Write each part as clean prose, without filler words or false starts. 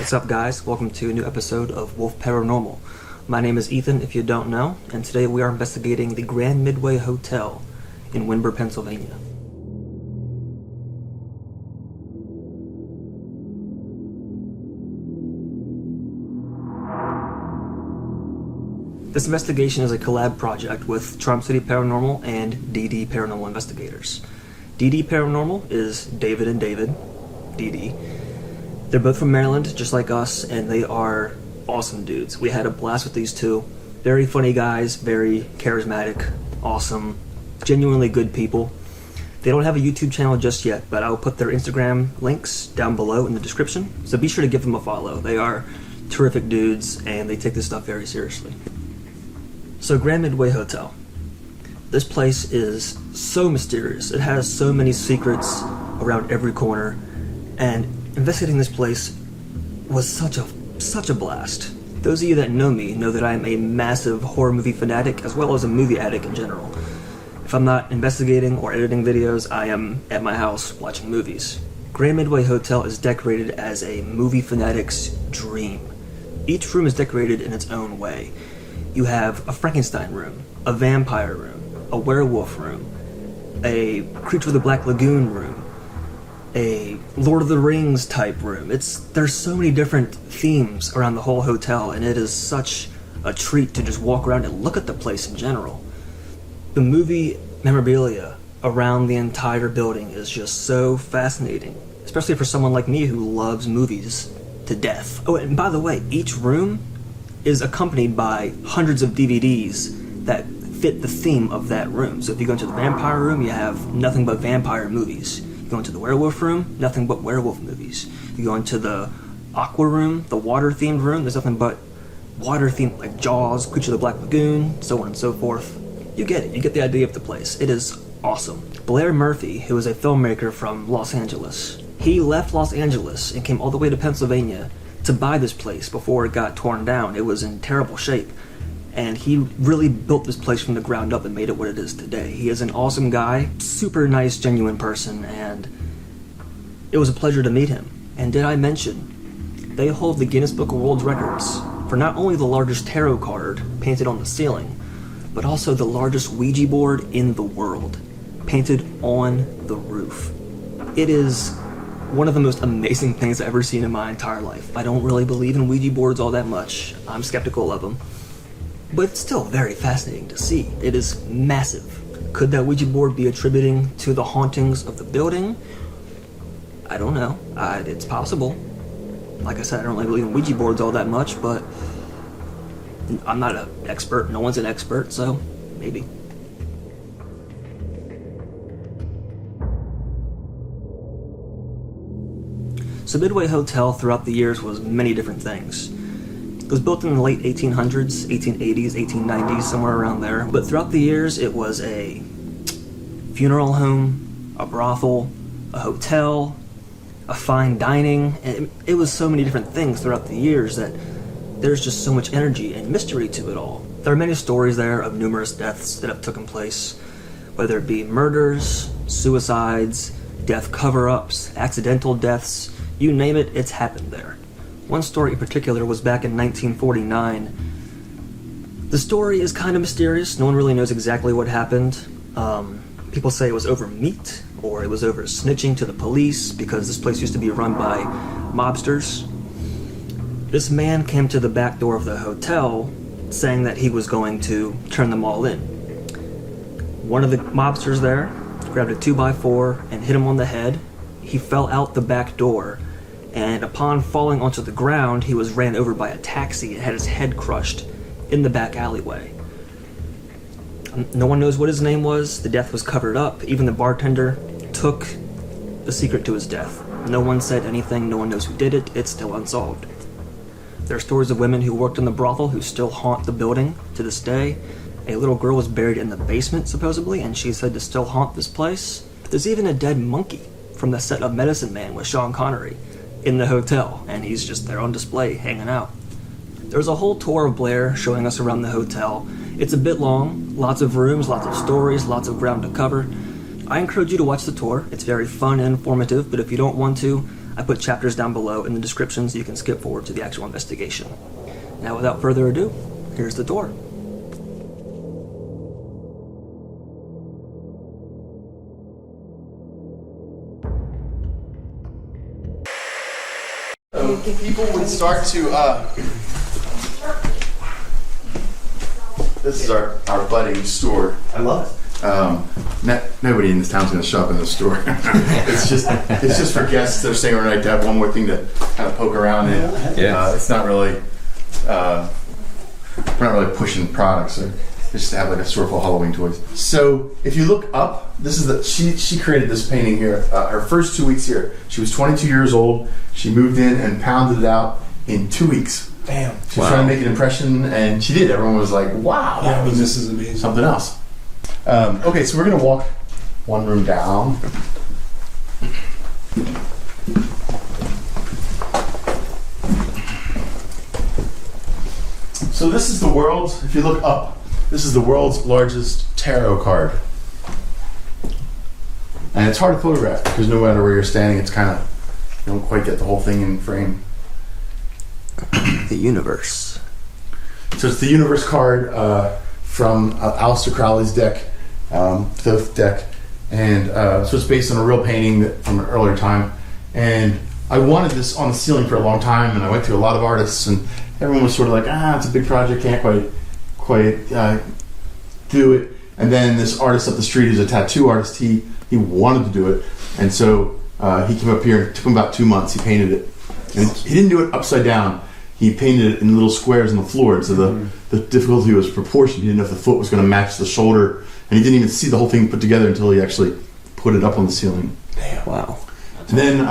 What's up, guys? Welcome to a new episode of Wulf Paranormal. My name is Ethan, if you don't know, and today we are investigating the Grand Midway Hotel in Windber, Pennsylvania. This investigation is a collab project with City Paranormal and DD Paranormal Investigators. DD Paranormal is David and David, DD. They're both from Maryland, just like us, and they are awesome dudes. We had a blast with these two. Very funny guys, very charismatic, awesome, genuinely good people. They don't have a YouTube channel just yet, but I'll put their Instagram links down below in the description, so be sure to give them a follow. They are terrific dudes, and they take this stuff very seriously. So, Grand Midway Hotel. This place is so mysterious. It has so many secrets around every corner, and investigating this place was such a blast. Those of you that know me know that I am a massive horror movie fanatic as well as a movie addict in general. If I'm not investigating or editing videos, I am at my house watching movies. Grand Midway Hotel is decorated as a movie fanatic's dream. Each room is decorated in its own way. You have a Frankenstein room, a vampire room, a werewolf room, a Creature of the Black Lagoon room, a Lord of the Rings type room. There's so many different themes around the whole hotel, and it is such a treat to just walk around and look at the place in general. The movie memorabilia around the entire building is just so fascinating, especially for someone like me who loves movies to death. Oh, and by the way, each room is accompanied by hundreds of DVDs that fit the theme of that room. So if you go into the vampire room, you have nothing but vampire movies. You go into the werewolf room, nothing but werewolf movies. You go into the aqua room, the water-themed room, there's nothing but water-themed, like Jaws, Creature of the Black Lagoon, so on and so forth. You get it. You get the idea of the place. It is awesome. Blair Murphy, who is a filmmaker from Los Angeles, he left Los Angeles and came all the way to Pennsylvania to buy this place before it got torn down. It was in terrible shape. And he really built this place from the ground up and made it what it is today. He is an awesome guy, super nice, genuine person, and it was a pleasure to meet him. And did I mention, they hold the Guinness Book of World Records for not only the largest tarot card painted on the ceiling, but also the largest Ouija board in the world, painted on the roof. It is one of the most amazing things I've ever seen in my entire life. I don't really believe in Ouija boards all that much. I'm skeptical of them. But it's still very fascinating to see. It is massive. Could that Ouija board be attributing to the hauntings of the building? I don't know. It's possible. Like I said, I don't really believe in Ouija boards all that much, but I'm not an expert. No one's an expert, so maybe. So Midway Hotel throughout the years was many different things. It was built in the late 1800s, 1880s, 1890s, somewhere around there. But throughout the years, it was a funeral home, a brothel, a hotel, a fine dining. And it was so many different things throughout the years that there's just so much energy and mystery to it all. There are many stories there of numerous deaths that have taken place, whether it be murders, suicides, death cover-ups, accidental deaths, you name it, it's happened there. One story in particular was back in 1949. The story is kind of mysterious. No one really knows exactly what happened. People say it was over meat, or it was over snitching to the police, because this place used to be run by mobsters. This man came to the back door of the hotel saying that he was going to turn them all in. One of the mobsters there grabbed a 2x4 and hit him on the head. He fell out the back door, and upon falling onto the ground, he was ran over by a taxi and had his head crushed in the back alleyway. No one knows what his name was. The death was covered up. Even the bartender took the secret to his death. No one said anything. No one knows who did it. It's still unsolved. There are stories of women who worked in the brothel who still haunt the building to this day. A little girl was buried in the basement, supposedly, and she's said to still haunt this place. There's even a dead monkey from the set of Medicine Man with Sean Connery in the hotel, and he's just there on display, hanging out. There's a whole tour of Blair showing us around the hotel. It's a bit long, lots of rooms, lots of stories, lots of ground to cover. I encourage you to watch the tour. It's very fun and informative, but if you don't want to, I put chapters down below in the description so you can skip forward to the actual investigation. Now, without further ado, here's the tour. People would start to, this is our budding store. I love it. Nobody in this town's going to shop in this store. it's just for guests that are staying overnight to have one more thing to kind of poke around in. Yeah. It's not really, we're not really pushing products. Or just to have like a store full of Halloween toys. So if you look up, this is she created this painting here. Her first 2 weeks here, she was 22 years old. She moved in and pounded it out in 2 weeks. Damn. She was trying to make an impression, and she did. Everyone was like, "Wow, Yeah, this is amazing. something else." Okay, so we're gonna walk one room down. So this is the world's, if you look up, this is the world's largest tarot card. And it's hard to photograph because no matter where you're standing, it's kind of, you don't quite get the whole thing in frame. The universe. So it's the universe card from Aleister Crowley's deck, Thoth deck. And so it's based on a real painting from an earlier time. And I wanted this on the ceiling for a long time, and I went to a lot of artists, and everyone was sort of like, it's a big project, can't quite do it. And then this artist up the street, who's a tattoo artist, he wanted to do it. And so he came up here, it took him about 2 months, he painted it. And he didn't do it upside down. He painted it in little squares on the floor. And so the difficulty was proportion. He didn't know if the foot was going to match the shoulder. And he didn't even see the whole thing put together until he actually put it up on the ceiling. Damn. Wow. And then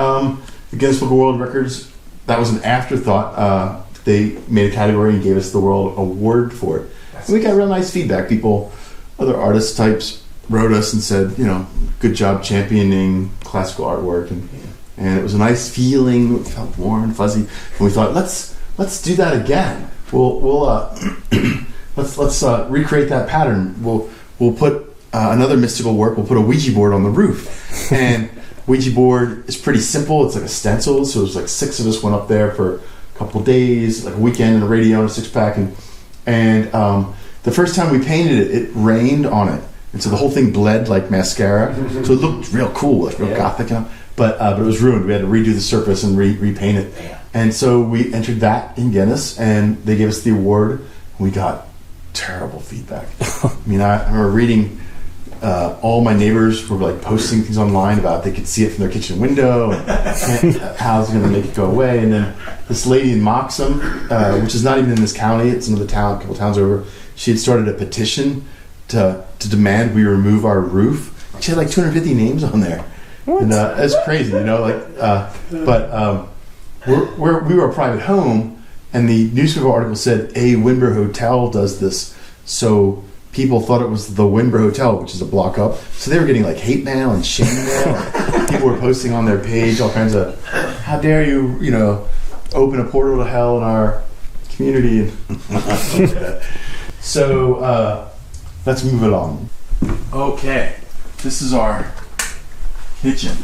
the Guinness Book of World Records, that was an afterthought. They made a category and gave us the World Award for it. And we got real nice feedback. People, other artist types, wrote us and said, good job championing classical artwork. And it was a nice feeling. It felt warm and fuzzy. And we thought, let's do that again. We'll let's recreate that pattern. We'll put another mystical work. We'll put a Ouija board on the roof. And Ouija board is pretty simple. It's like a stencil. So there's like 6 of us went up there for a couple days, like a weekend, and a radio and a 6-pack. And the first time we painted it, it rained on it. And so the whole thing bled like mascara. So it looked real cool, like real gothic. But it was ruined. We had to redo the surface and repaint it. And so we entered that in Guinness, and they gave us the award. We got terrible feedback. I mean, I remember reading all my neighbors were like posting things online about they could see it from their kitchen window and how's it going to make it go away. And then this lady in Moxham, which is not even in this county, it's another town, a couple towns over, she had started a petition to demand we remove our roof. She had like 250 names on there. What? And it's crazy, we were a private home, and the newspaper article said a Winborough hotel does this, so people thought it was the Winborough Hotel, which is a block up. So they were getting like hate mail and shame mail. People were posting on their page all kinds of, how dare you, open a portal to hell in our community. So let's move it on. Okay, this is our kitchen.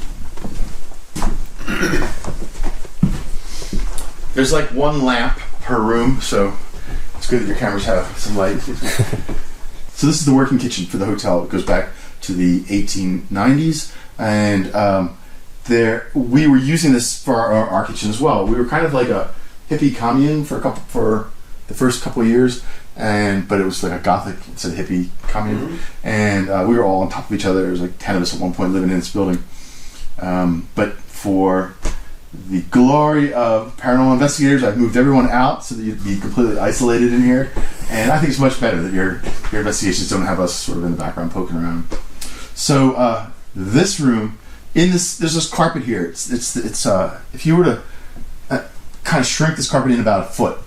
There's like one lamp per room, so it's good that your cameras have some light. So this is the working kitchen for the hotel. It goes back to the 1890s, and we were using this for our kitchen as well. We were kind of like a hippie commune for the first couple of years, but it was like a gothic instead of hippie commune, and we were all on top of each other. There was like 10 of us at one point living in this building. But for the glory of paranormal investigators, I've moved everyone out so that you'd be completely isolated in here. And I think it's much better that your investigations don't have us sort of in the background poking around. So this room, there's this carpet here. It's if you were to kind of shrink this carpet in about a foot,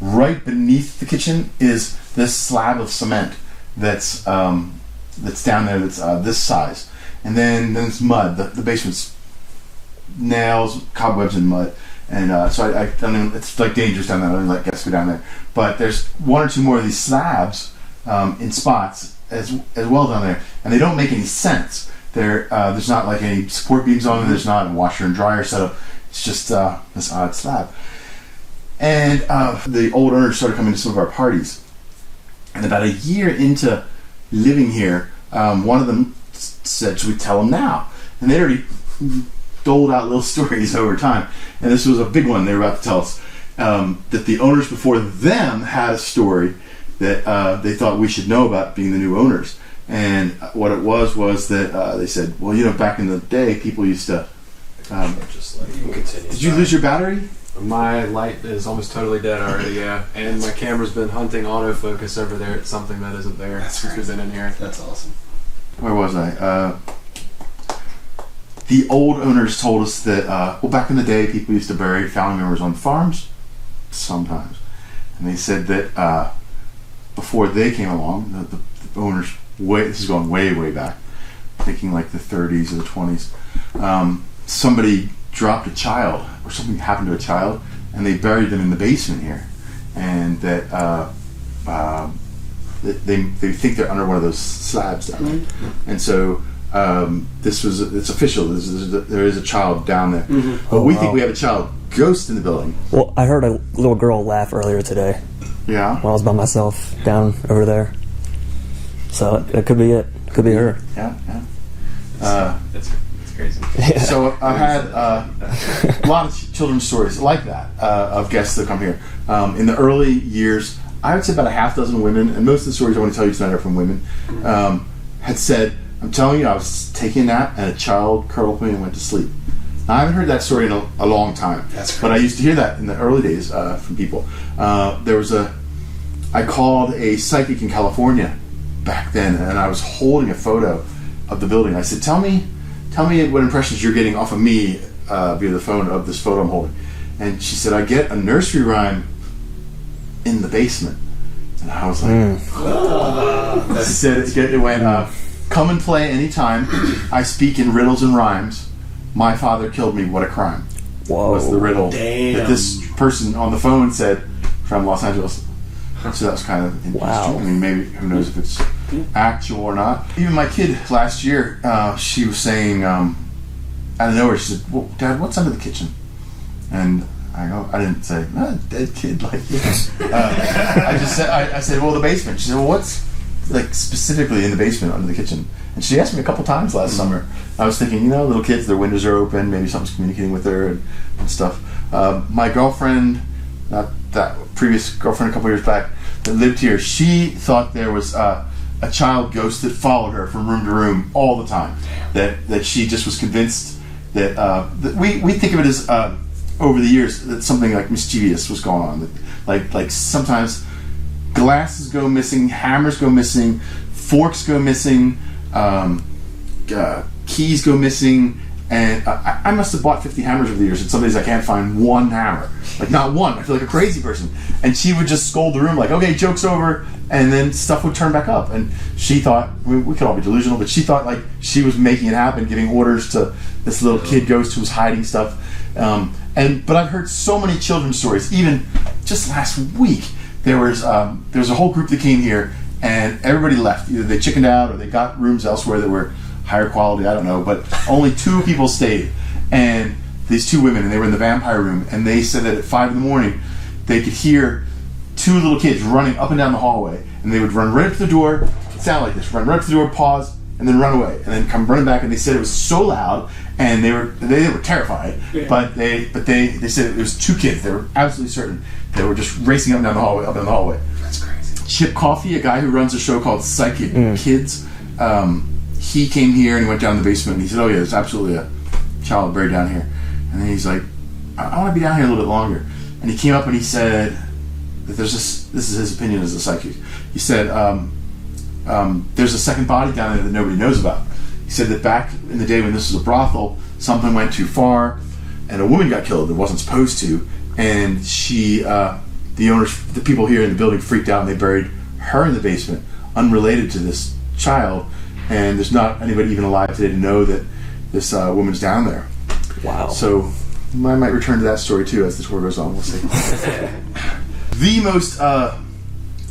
right beneath the kitchen is this slab of cement that's down there. That's this size, and then it's mud. The basement's nails, cobwebs, and mud. And so I don't even, it's like dangerous down there. I don't even let guests go down there. But there's 1 or 2 more of these slabs in spots as well down there, and they don't make any sense. There's not like any support beams on them. There's not a washer and dryer set up. It's just this odd slab. And the old owners started coming to some of our parties. And about a year into living here, one of them said, should we tell them now? And they already doled out little stories over time. And this was a big one they were about to tell us. That the owners before them had a story that they thought we should know about, being the new owners. And what it was that they said, well, you know, back in the day, people used to... just let you continue. Did you lose your battery? My light is almost totally dead already, yeah. And my camera's been hunting autofocus over there. It's something that isn't there since we've been in here. That's awesome. Where was I? The old owners told us that, well, back in the day, people used to bury family members on farms, sometimes. And they said that before they came along, the owners, this is going way, way back, thinking like the 30s or the 20s, somebody dropped a child, or something happened to a child, and they buried them in the basement here. And that they think they're under one of those slabs down there. And so it's official. There is a child down there. But we think we have a child ghost in the building. Well, I heard a little girl laugh earlier today. Yeah. When I was by myself down over there. So it could be it. Could be her. Yeah. That's crazy. Yeah. So I've had a lot of children's stories like that of guests that come here. In the early years, I would say about a half dozen women, and most of the stories I want to tell you tonight are from women, had said, I'm telling you, I was taking a nap and a child curled up with me and went to sleep. Now, I haven't heard that story in a long time. That's crazy. But I used to hear that in the early days from people. I called a psychic in California back then, and I was holding a photo of the building. I said, tell me what impressions you're getting off of me via the phone of this photo I'm holding. And she said, I get a nursery rhyme in the basement. And I was like, she said it went, come and play anytime. I speak in riddles and rhymes. My father killed me, what a crime. Whoa. Was the riddle Damn. that this person on the phone said from Los Angeles. So that was kind of interesting. Wow. I mean, maybe, who knows if it's actual or not. Even my kid last year, she was saying, out of nowhere, she said, well, Dad, what's under the kitchen? And I didn't say, dead kid like this. I said, well, the basement. She said, well, what's like specifically in the basement under the kitchen? And she asked me a couple times last summer. I was thinking, little kids, their windows are open, maybe something's communicating with her and stuff. My girlfriend, not that previous girlfriend a couple years back, that lived here, she thought there was a child ghost that followed her from room to room all the time. That she just was convinced that we think of it as over the years that something like mischievous was going on. Like sometimes glasses go missing, hammers go missing, forks go missing, keys go missing, and I must have bought 50 hammers over the years, and some days I can't find one hammer. Like, not one. I feel like a crazy person. And she would just scold the room like, okay, joke's over, and then stuff would turn back up. And she thought, we could all be delusional, but she thought like she was making it happen, giving orders to this little kid ghost who was hiding stuff. But I've heard so many children's stories. Even just last week, there was a whole group that came here, and everybody left. Either they chickened out or they got rooms elsewhere that were higher quality, I don't know, but only 2 people stayed. And these 2 women, and they were in the vampire room, and they said that at 5 in the morning, they could hear 2 little kids running up and down the hallway, and they would run right up to the door, sound like this, run right up to the door, pause, and then run away, and then come running back. And they said it was so loud, and they were terrified. Yeah. But they said it was 2 kids. They were absolutely certain they were just racing up and down the hallway. That's crazy. Chip Coffey, a guy who runs a show called Psychic Kids, he came here and he went down to the basement, and he said, oh yeah, there's absolutely a child buried down here. And then he's like, I want to be down here a little bit longer. And he came up and he said that this is his opinion as a psychic. He said, there's a second body down there that nobody knows about. He said that back in the day when this was a brothel, something went too far, and a woman got killed that wasn't supposed to, and the people here in the building freaked out, and they buried her in the basement, unrelated to this child, and there's not anybody even alive today to know that this woman's down there. Wow. So I might return to that story too as the tour goes on. We'll see. The most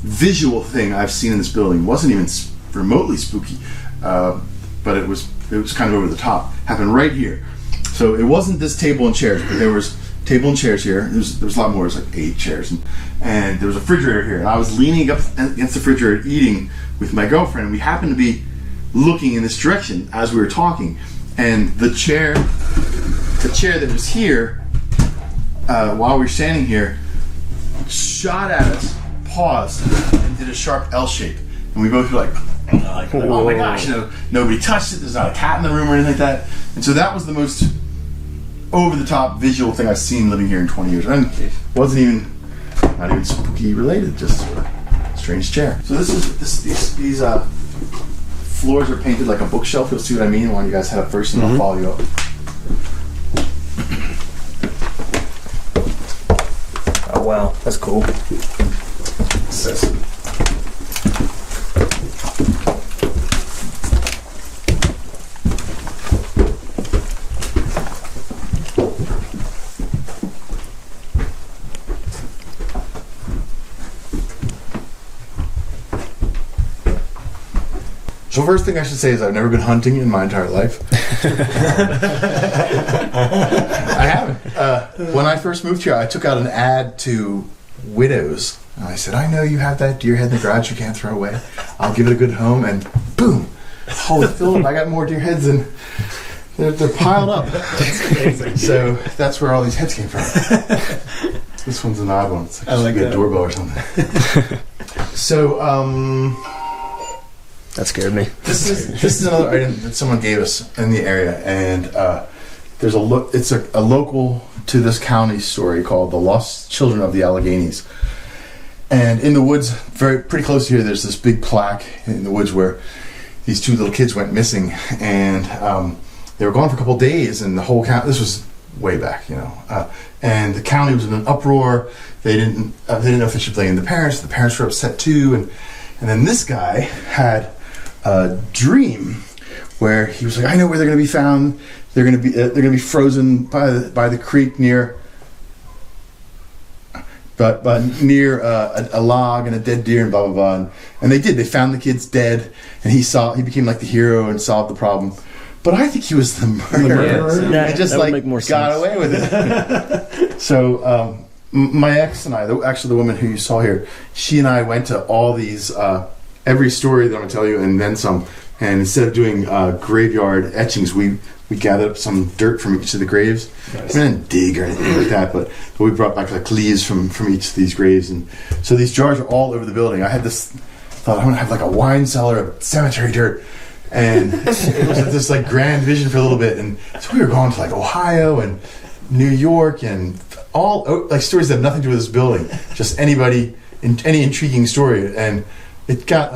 visual thing I've seen in this building wasn't even remotely spooky, but it was kind of over the top. Happened right here. So So it wasn't this table and chairs, but there was table and chairs here. There was a lot more. It was like 8 chairs, and there was a refrigerator here. And I was leaning up against the refrigerator eating with my girlfriend. And we happened to be looking in this direction as we were talking, and the chair that was here while we were standing here shot at us, paused, and did a sharp L shape. And we both were like, oh my gosh, nobody touched it. There's not a cat in the room or anything like that. And so that was the most over-the-top visual thing I've seen living here in 20 years. And it wasn't not even spooky related, just sort of strange chair. So these floors are painted like a bookshelf. You'll see what I mean when you guys head up first, and I'll follow you up. Oh wow, that's cool. So first thing I should say is I've never been hunting in my entire life. I haven't. When I first moved here, I took out an ad to widows. And I said, I know you have that deer head in the garage you can't throw away. I'll give it a good home, and boom! Holy Philip, I got more deer heads than they're piled up. That's amazing. So that's where all these heads came from. This one's an odd one. It's like a doorbell or something. So, That scared me. This is another item that someone gave us in the area, and there's it's a local to this county story called "The Lost Children of the Alleghenies." And in the woods, pretty close to here, there's this big plaque in the woods where these 2 little kids went missing, and they were gone for a couple of days, and the whole county. This was way back, and the county was in an uproar. They didn't know if they should blame the parents. The parents were upset too, and then this guy had a dream where he was like, I know where they're going to be found. They're going to be frozen by the creek near a log and a dead deer and blah blah blah. And they did. They found the kids dead, and he became like the hero and solved the problem. But I think he was the murderer. Yeah, and just like got away with it. So my ex and I, actually the woman who you saw here, she and I went to all these. Every story that I'm going to tell you, and then some. And instead of doing graveyard etchings, we gathered up some dirt from each of the graves. Nice. We didn't dig or anything like that, but we brought back like leaves from each of these graves. And so these jars are all over the building. I had this thought, I'm going to have like a wine cellar of cemetery dirt. And it was this like grand vision for a little bit. And so we were going to like Ohio and New York and all like stories that have nothing to do with this building. Just any intriguing story. And it got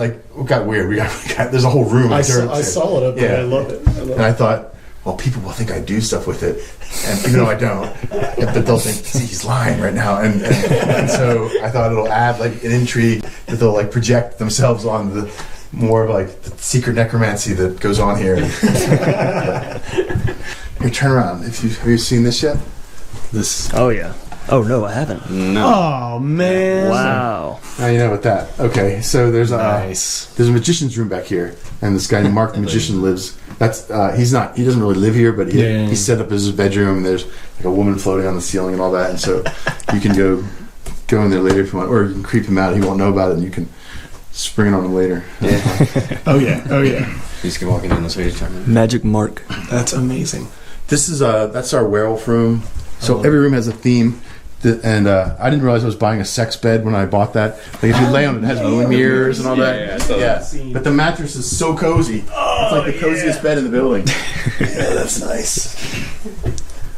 weird. We got there's a whole room. I saw it up there. I love it. And I thought, well, people will think I do stuff with it, and even though I don't, but they'll think, see, he's lying right now. And so I thought it'll add like an intrigue that they'll like project themselves on the more of like the secret necromancy that goes on here. Here, turn around. Have you seen this yet? This. Oh yeah. Oh no, I haven't. No. Oh man! Wow. Now you know about that. Okay, so there's a magician's room back here, and this guy named Mark the magician lives. That's he doesn't really live here, but he's set up as his bedroom, and there's like a woman floating on the ceiling and all that, and so you can go in there later if you want, or you can creep him out. He won't know about it, and you can spring it on him later. Yeah. Oh yeah. He's walking in this way. Magic Mark. That's amazing. This is that's our werewolf room. So every room has a theme. And I didn't realize I was buying a sex bed when I bought that. Like if you lay on it, it has moon mirrors and all that. Yeah. But the mattress is so cozy. It's like the coziest bed in the building. Yeah, that's nice.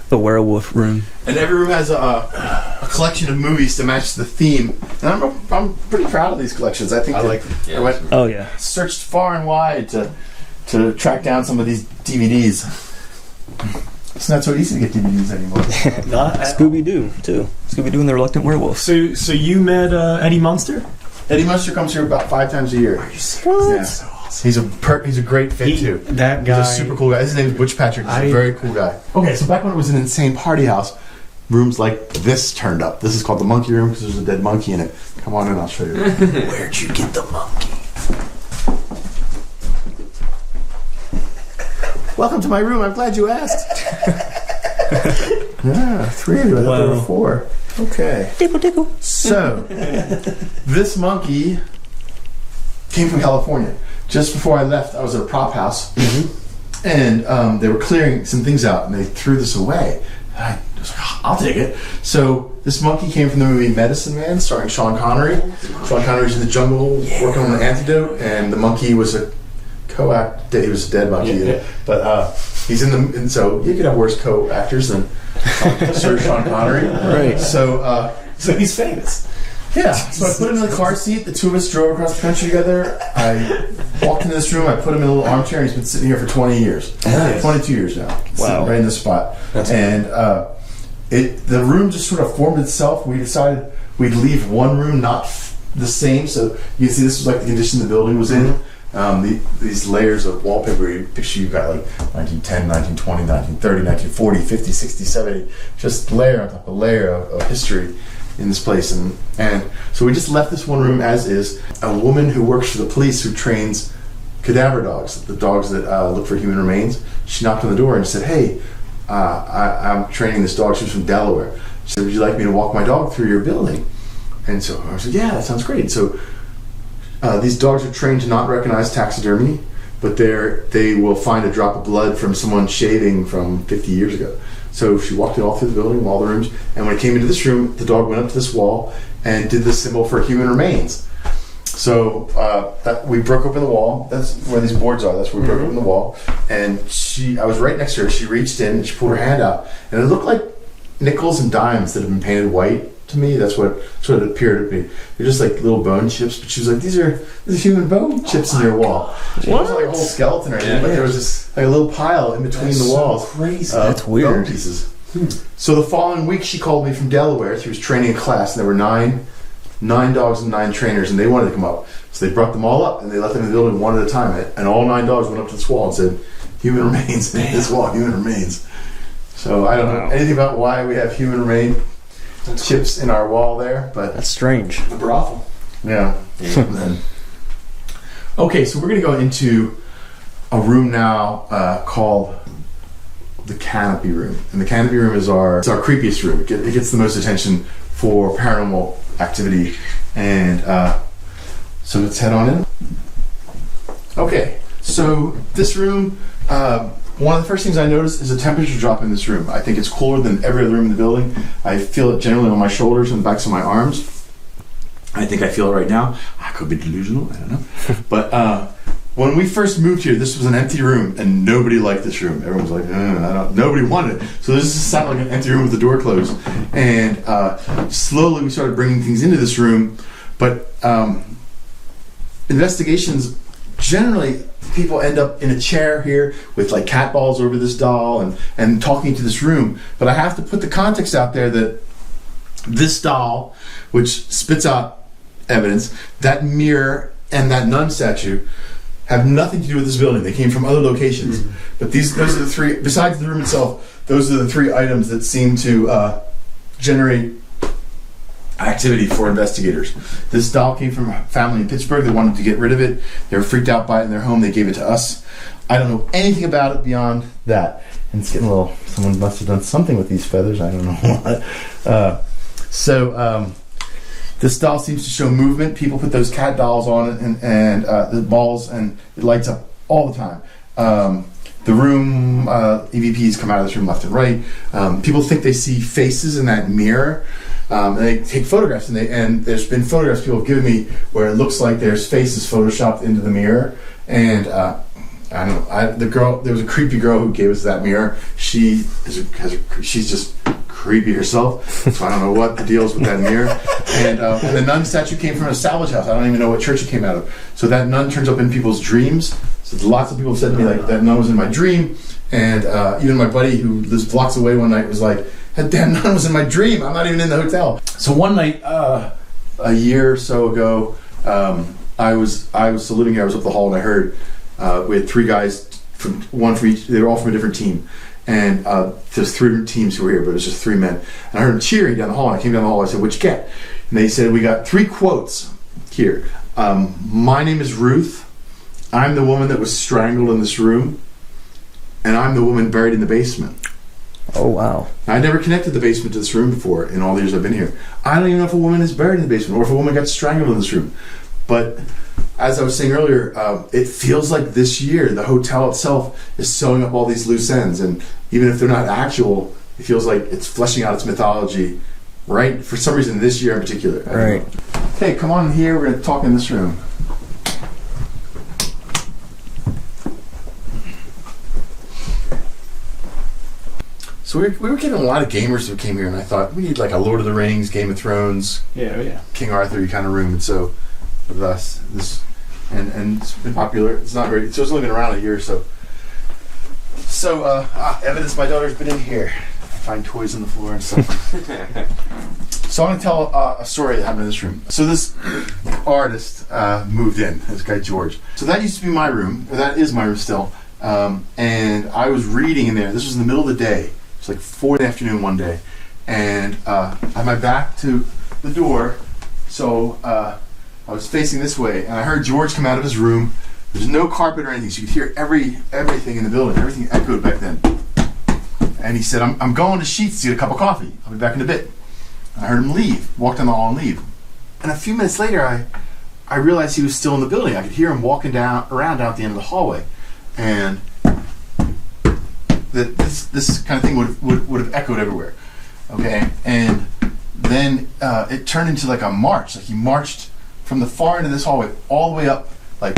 The werewolf room. And every room has a collection of movies to match the theme. And I'm pretty proud of these collections. I think I searched far and wide to track down some of these DVDs. It's not so easy to get DVDs anymore. Scooby-Doo, too. Scooby-Doo and the Reluctant Werewolf. So you met Eddie Munster? Eddie Munster comes here about 5 times a year. Are you serious? Yeah. So awesome. He's a great fit, too. That guy. He's a super cool guy. His name is Butch Patrick. He's a very cool guy. Okay, so back when it was an insane party house, rooms like this turned up. This is called the monkey room because there's a dead monkey in it. Come on in, I'll show you. Where'd you get the monkey? Welcome to my room. I'm glad you asked. Yeah, 3. I thought there were Wow. 4. Okay. So, this monkey came from California. Just before I left, I was at a prop house, and they were clearing some things out, and they threw this away. And I was like, I'll take it. So, this monkey came from the movie Medicine Man, starring Sean Connery. Sean Connery's in the jungle working on the antidote, and the monkey was a co-act. He was a dead monkey, but he's in the. And so you could have worse co-actors than Sir Sean Connery, Right. So he's famous. yeah, so I put him in the car seat. The two of us drove across the country together. I walked into this room. I put him in a little armchair. And he's been sitting here for 20 years, 22 years now. Sitting right in this spot. And the room just sort of formed itself. We decided we'd leave one room not the same. So you can see this was like the condition the building was in. These layers of wallpaper, you picture you've got like 1910, 1920, 1930, 1940, 50, 60, 70, just layer on top of layer of history in this place. And so we just left this one room as is. A woman who works for the police who trains cadaver dogs, the dogs that look for human remains, she knocked on the door and said, hey, I'm training this dog. She was from Delaware. She said, would you like me to walk my dog through your building? And so I said, yeah, that sounds great. So these dogs are trained to not recognize taxidermy, but they will find a drop of blood from someone shaving from 50 years ago. So she walked it all through the building, all the rooms, and when it came into this room, the dog went up to this wall and did the symbol for human remains. So we broke open the wall. That's where these boards are. That's where we broke open the wall. And I was right next to her. She reached in and she pulled her hand out, and it looked like nickels and dimes that had been painted white. To me, that's what it appeared to be. They're just like little bone chips. But she was like, "These are human bone chips in your wall." It wasn't like a whole skeleton or anything, but there was just like a little pile in between the walls. Crazy. That's weird. Bone pieces. So the following week, she called me from Delaware. She was training a class, and there were nine dogs and 9 trainers, and they wanted to come up. So they brought them all up, and they let them in the building one at a time. And all 9 dogs went up to this wall and said, "Human remains." This wall, human remains. So I don't know anything about why we have human remain chips in our wall there, but That's strange. The brothel. yeah. Okay, so we're going to go into a room now called the Canopy Room, and the Canopy Room is our creepiest room. It gets the most attention for paranormal activity, and so let's head on in. Okay, so this room. One of the first things I noticed is a temperature drop in this room. I think it's cooler than every other room in the building. I feel it generally on my shoulders and the backs of my arms. I think I feel it right now. I could be delusional, I don't know. But when we first moved here, this was an empty room, and nobody liked this room. Everyone was like, nobody wanted it. So this just sat like an empty room with the door closed. And slowly we started bringing things into this room. But investigations, generally, people end up in a chair here with like cat balls over this doll and talking to this room. But I have to put the context out there that this doll, which spits out evidence, that mirror and that nun statue have nothing to do with this building. They came from other locations. But those are the 3, besides the room itself, those are the 3 items that seem to generate activity for investigators. This doll came from a family in Pittsburgh. They wanted to get rid of it. They were freaked out by it in their home. They gave it to us. I don't know anything about it beyond that. And it's getting a little, someone must have done something with these feathers. I don't know what. This doll seems to show movement. People put those cat dolls on it and the balls, and it lights up all the time. The room, EVPs come out of this room left and right. People think they see faces in that mirror. And they take photographs, and there's been photographs people have given me where it looks like there's faces photoshopped into the mirror. And I don't know. There was a creepy girl who gave us that mirror. She's just creepy herself. So I don't know what the deal is with that mirror. And the nun statue came from a salvage house. I don't even know what church it came out of. So that nun turns up in people's dreams. So lots of people have said to me like that nun was in my dream. And even my buddy who lives blocks away one night was like, that damn nun was in my dream. I'm not even in the hotel. So one night, a year or so ago, I was still living here. I was up the hall and I heard we had 3 guys, one from each. They were all from a different team, and there's 3 different teams who were here, but it was just 3 men. And I heard them cheering down the hall. And I came down the hall. I said, "What'd you get?" And they said, "We got 3 quotes here. My name is Ruth. I'm the woman that was strangled in this room, and I'm the woman buried in the basement." Oh, wow. I never connected the basement to this room before in all the years I've been here. I don't even know if a woman is buried in the basement or if a woman got strangled in this room. But as I was saying earlier, it feels like this year the hotel itself is sewing up all these loose ends. And even if they're not actual, it feels like it's fleshing out its mythology, right? For some reason this year in particular. Right. Hey, come on in here. We're going to talk in this room. So we were getting a lot of gamers who came here, and I thought we need like a Lord of the Rings, Game of Thrones, Yeah. King Arthur kind of room. And so thus this, and it's been popular. It's not very. So it's only been around a year or so. So evidence my daughter's been in here. I find toys on the floor and stuff. So I'm going to tell a story that happened in this room. So this artist moved in. This guy George. So that used to be my room. Or that is my room still. And I was reading in there. This was in the middle of the day. It's like 4 in the afternoon one day, and I had my back to the door, so I was facing this way, and I heard George come out of his room. There's no carpet or anything, so you could hear everything in the building. Everything echoed back then. And he said, I'm going to Sheets to get a cup of coffee. I'll be back in a bit. And I heard him leave, walk down the hall and leave. And a few minutes later, I realized he was still in the building. I could hear him walking around out the end of the hallway, and that this kind of thing would have echoed everywhere, okay? And then it turned into like a march. Like he marched from the far end of this hallway all the way up, like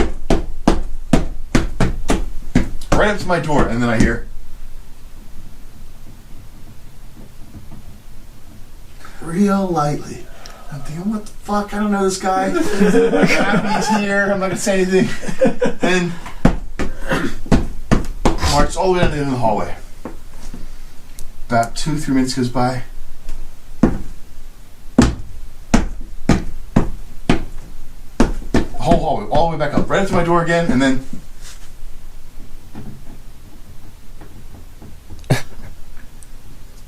right up to my door, and then I hear real lightly. I'm thinking, what the fuck? I don't know this guy. He's here. I'm not gonna say anything. And marched all the way down to the end of the hallway. About 2-3 minutes goes by. The whole hallway, all the way back up, right up to my door again, and then I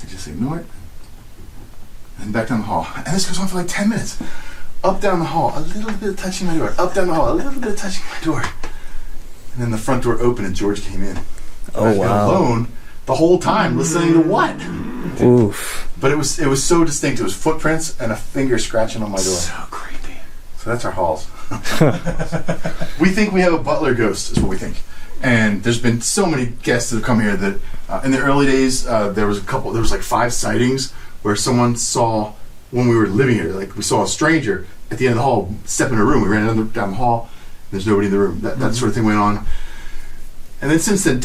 just ignore it. And back down the hall. And this goes on for like 10 minutes. Up, down the hall, a little bit of touching my door. Up, down the hall, a little bit of touching my door. And then the front door opened and George came in. Oh, I've been wow. alone the whole time, listening to what? Oof. But it was so distinct. It was footprints and a finger scratching on my door. So creepy. So that's our halls. We think we have a butler ghost, is what we think. And there's been so many guests that have come here that in the early days there was like 5 sightings where someone saw, when we were living here, like we saw a stranger at the end of the hall step in a room. We ran down the hall. There's nobody in the room. That sort of thing went on. And then since then,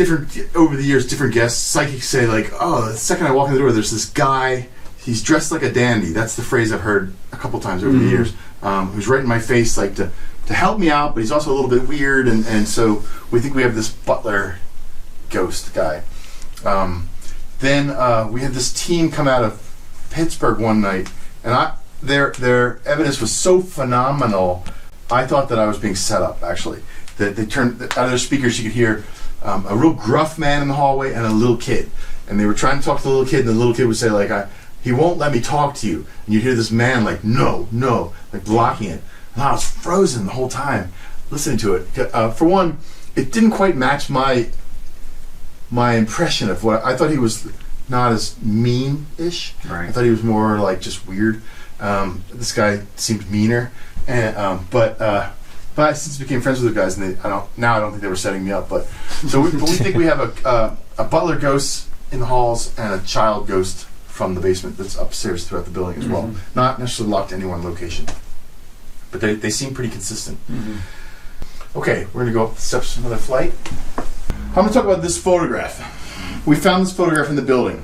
over the years, different guests, psychics say like, oh, the second I walk in the door, there's this guy, he's dressed like a dandy. That's the phrase I've heard a couple times over the years. Who's right in my face, like to help me out, but he's also a little bit weird. And so we think we have this butler ghost guy. Then we had this team come out of Pittsburgh one night, and their evidence was so phenomenal, I thought that I was being set up, actually. That they turned, out of their speakers you could hear a real gruff man in the hallway and a little kid. And they were trying to talk to the little kid, and the little kid would say like, he won't let me talk to you. And you'd hear this man like, no, like blocking it. And I was frozen the whole time listening to it. For one, it didn't quite match my impression of what I thought. He was not as mean-ish. Right. I thought he was more like just weird. This guy seemed meaner, and but I since became friends with the guys, and I don't think they were setting me up. But we think we have a butler ghost in the halls and a child ghost from the basement that's upstairs throughout the building as well. Not necessarily locked to any one location, but they seem pretty consistent. Okay, we're gonna go up the steps of another flight. I'm gonna talk about this photograph. We found this photograph in the building.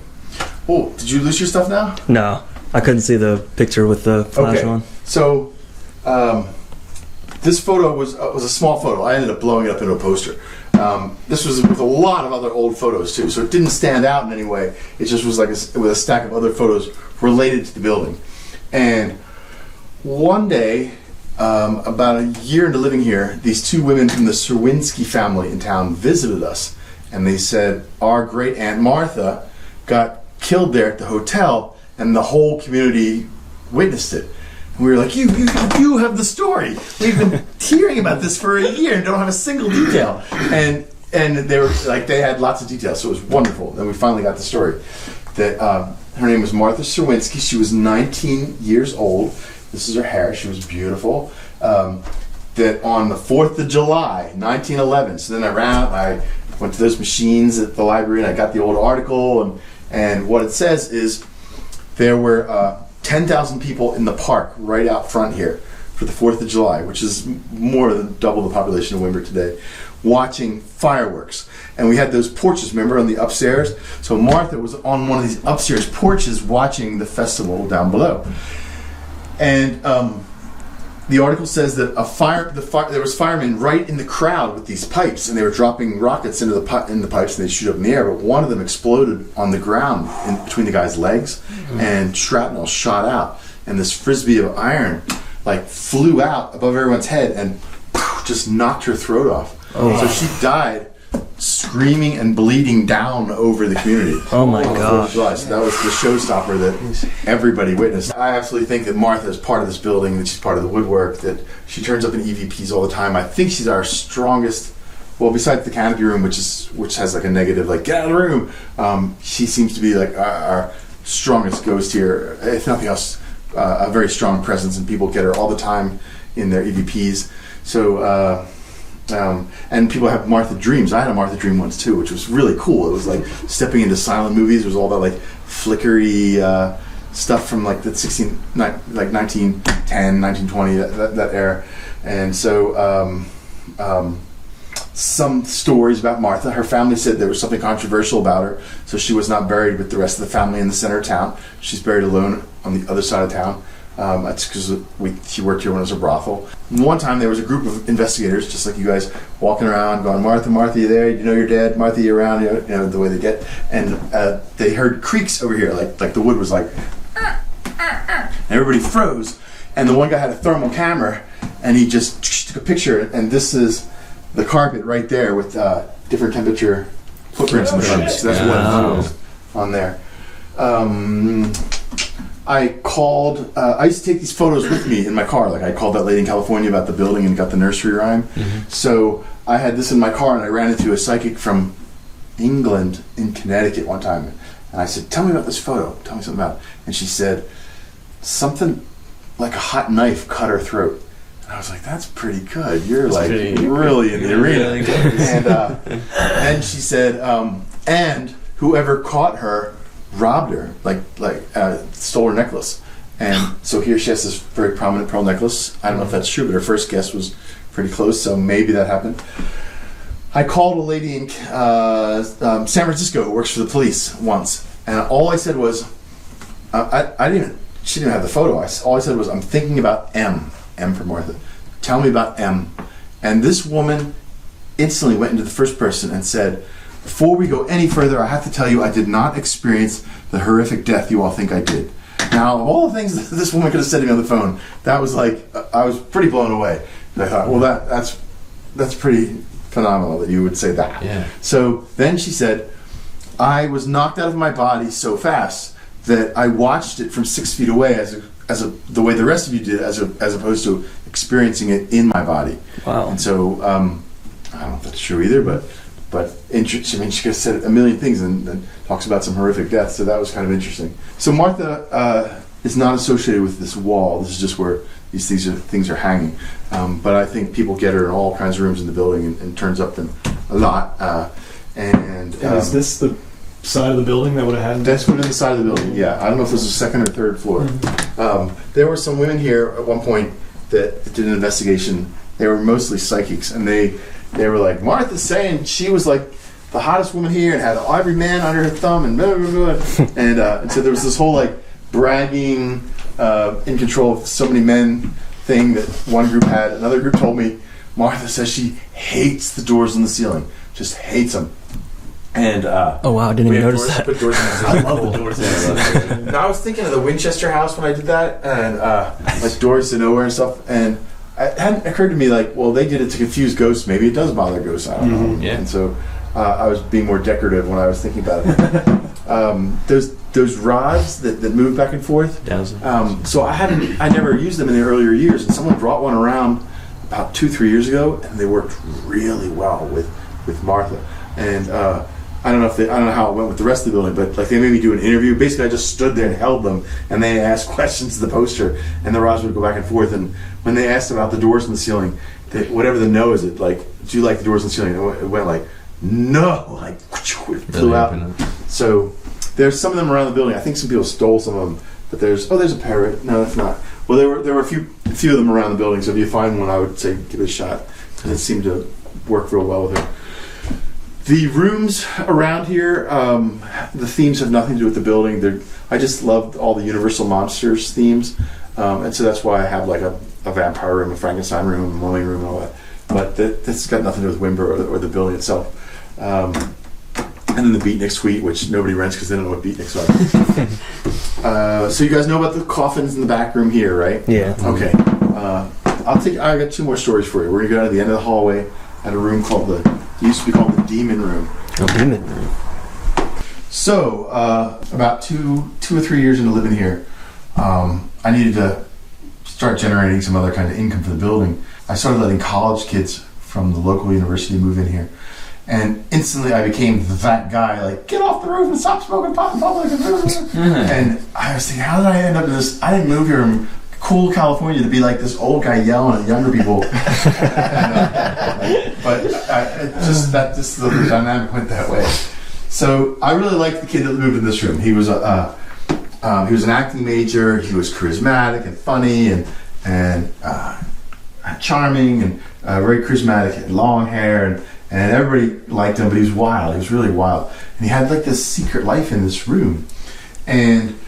Oh, did you lose your stuff now? No, I couldn't see the picture with the flash on. So, this photo was a small photo. I ended up blowing it up into a poster. This was with a lot of other old photos too, so it didn't stand out in any way. It just was like with a stack of other photos related to the building. And one day, about a year into living here, these 2 women from the Serwinski family in town visited us, and they said our great Aunt Martha got killed there at the hotel, and the whole community witnessed it. And we were like, you have the story. We've been hearing about this for a year and don't have a single detail. And they were like, they had lots of details, so it was wonderful. Then we finally got the story. that her name was Martha Serwinski. She was 19 years old. This is her hair. She was beautiful. That on the 4th of July, 1911. So then I ran out, I went to those machines at the library, and I got the old article, and what it says is there were 10,000 people in the park right out front here for the 4th of July, which is more than double the population of Wimber today, watching fireworks. And we had those porches, remember, on the upstairs? So Martha was on one of these upstairs porches watching the festival down below. And the article says that there was firemen right in the crowd with these pipes, and they were dropping rockets into the pipes, and they shoot up in the air. But one of them exploded on the ground in between the guy's legs, and shrapnel shot out, and this frisbee of iron like flew out above everyone's head and just knocked her throat off. So she died screaming and bleeding down over the community. Oh my gosh. So that was the showstopper that everybody witnessed. I absolutely think that Martha is part of this building, that she's part of the woodwork, that she turns up in EVPs all the time. I think she's our strongest, well, besides the Canopy Room, which has like a negative, like, get out of the room, she seems to be like our strongest ghost here. If nothing else, a very strong presence, and people get her all the time in their EVPs. So, and people have Martha dreams. I had a Martha dream once too, which was really cool. It was like stepping into silent movies. It was all that like flickery stuff from like the 1910, 1920, that era. And so some stories about Martha. Her family said there was something controversial about her, so she was not buried with the rest of the family in the center of town. She's buried alone on the other side of town. That's because she worked here when it was a brothel. One time there was a group of investigators, just like you guys, walking around going, Martha, Martha, you there? You know you're dead? Martha, you around? You know the way they get. And they heard creaks over here, like the wood was like, and everybody froze. And the one guy had a thermal camera, and he just took a picture. And this is the carpet right there with different temperature footprints in the carpet. So that's what was on there. I called, I used to take these photos with me in my car. Like I called that lady in California about the building and got the nursery rhyme. So I had this in my car, and I ran into a psychic from England in Connecticut one time. And I said, tell me about this photo. Tell me something about it. And she said, something like a hot knife cut her throat. And I was like, that's pretty good. You're like really in the arena. And then she said, and whoever caught her robbed her, stole her necklace. And so here she has this very prominent pearl necklace. I don't know if that's true, but her first guess was pretty close, so maybe that happened. I called a lady in San Francisco who works for the police once, and all I said was, she didn't have the photo. All I said was, I'm thinking about M for Martha. Tell me about M. And this woman instantly went into the first person and said, before we go any further, I have to tell you I did not experience the horrific death you all think I did. Now, of all the things that this woman could have said to me on the phone, that was like, I was pretty blown away. And I thought, well, that's pretty phenomenal that you would say that. Yeah. So then she said, I was knocked out of my body so fast that I watched it from 6 feet away the way the rest of you did, as opposed to experiencing it in my body. Wow. And so, I don't know if that's true either, but interesting. I mean, she could have said a million things and talks about some horrific deaths, so that was kind of interesting. So Martha is not associated with this wall. This is just where these things are hanging. But I think people get her in all kinds of rooms in the building and turns up in a lot. And is this the side of the building that would have had? That's one on the side of the building, yeah. I don't know if this was second or third floor. There were some women here at one point that did an investigation. They were mostly psychics, and they were like, Martha's saying she was like the hottest woman here and had every man under her thumb and blah, blah, blah. And so there was this whole like bragging, in control of so many men thing that one group had. Another group told me Martha says she hates the doors in the ceiling, just hates them. And oh wow, I didn't even notice that. Put doors in the ceiling. I love the doors in the ceiling. Now I was thinking of the Winchester house when I did that, and like doors to nowhere and stuff. And it hadn't occurred to me like, well, they did it to confuse ghosts. Maybe it does bother ghosts. I don't know. Yeah. And so I was being more decorative when I was thinking about it. Those rods that move back and forth. So I never used them in the earlier years, and someone brought one around about 2-3 years ago, and they worked really well with Martha. And I don't know how it went with the rest of the building, but like they made me do an interview. Basically, I just stood there and held them, and they asked questions to the poster, and the rods would go back and forth. And when they asked about the doors in the ceiling, whatever the no is, it like, do you like the doors in the ceiling? It went like, no, like it flew out. So there's some of them around the building. I think some people stole some of them, but there's a parrot. No, that's not. Well, there were a few of them around the building. So if you find one, I would say give it a shot, because it seemed to work real well with it. The rooms around here, the themes have nothing to do with the building. I just loved all the Universal Monsters themes, and so that's why I have like a vampire room, a Frankenstein room, a mummy room, and all that. But that's got nothing to do with Wimber or the building itself. And then the Beatnik Suite, which nobody rents because they don't know what Beatniks are. So you guys know about the coffins in the back room here, right? Yeah. Okay. I got 2 more stories for you. We're gonna go down to the end of the hallway at a room called it used to be called the Demon Room. Oh, Demon Room. So about 2 or 3 years into living here, I needed to start generating some other kind of income for the building. I started letting college kids from the local university move in here. And instantly I became that guy, like, get off the roof and stop smoking pot in public. And I was thinking, how did I end up in this? I didn't move here from cool California to be like this old guy yelling at younger people. But the dynamic went that way. So I really liked the kid that moved in this room. He was an acting major. He was charismatic and funny and charming and very charismatic. And long hair and everybody liked him, but he was wild. He was really wild. And he had like this secret life in this room. And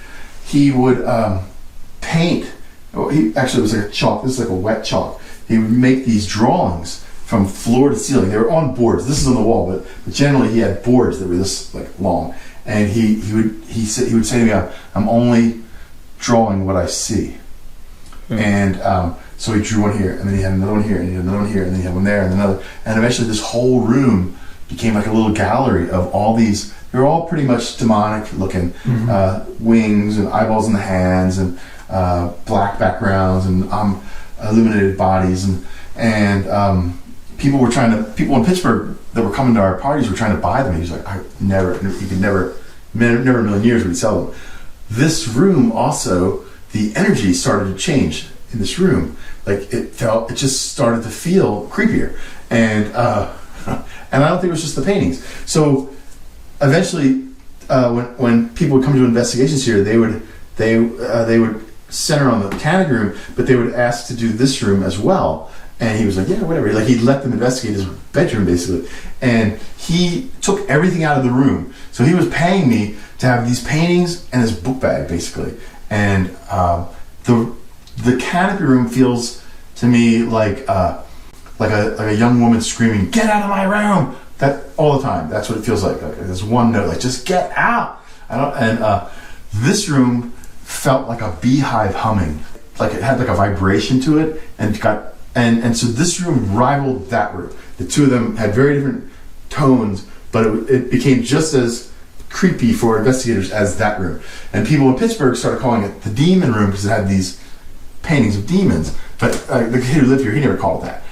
he would paint. Actually, it was like a chalk. This is like a wet chalk. He would make these drawings from floor to ceiling. They were on boards. This is on the wall, but generally he had boards that were this like long. And he would say to me, "I'm only drawing what I see." Mm. And so he drew one here, and then he had another one here, and he had another one here, and then he had one there, and another. And eventually, this whole room became like a little gallery of all these. They were all pretty much demonic looking, wings and eyeballs in the hands, and black backgrounds, and illuminated bodies, and people in Pittsburgh that were coming to our parties were trying to buy them. He was like, never in a million years would he sell them. This room also, the energy started to change in this room. Like it just started to feel creepier, and I don't think it was just the paintings. So eventually, when people would come to investigations here, they would center on the Canopy Room, but they would ask to do this room as well. And he was like, yeah, whatever. Like he'd let them investigate his bedroom basically, and he took everything out of the room. So he was paying me to have these paintings and his book bag basically. And the Canopy Room feels to me like a young woman screaming, "Get out of my room!" That all the time. That's what it feels like. There's one note, like just get out. This room felt like a beehive humming, like it had like a vibration to it, and so this room rivaled that room. The two of them had very different tones, but it became just as creepy for investigators as that room. And people in Pittsburgh started calling it the Demon Room because it had these paintings of demons. But the kid who lived here, he never called it that.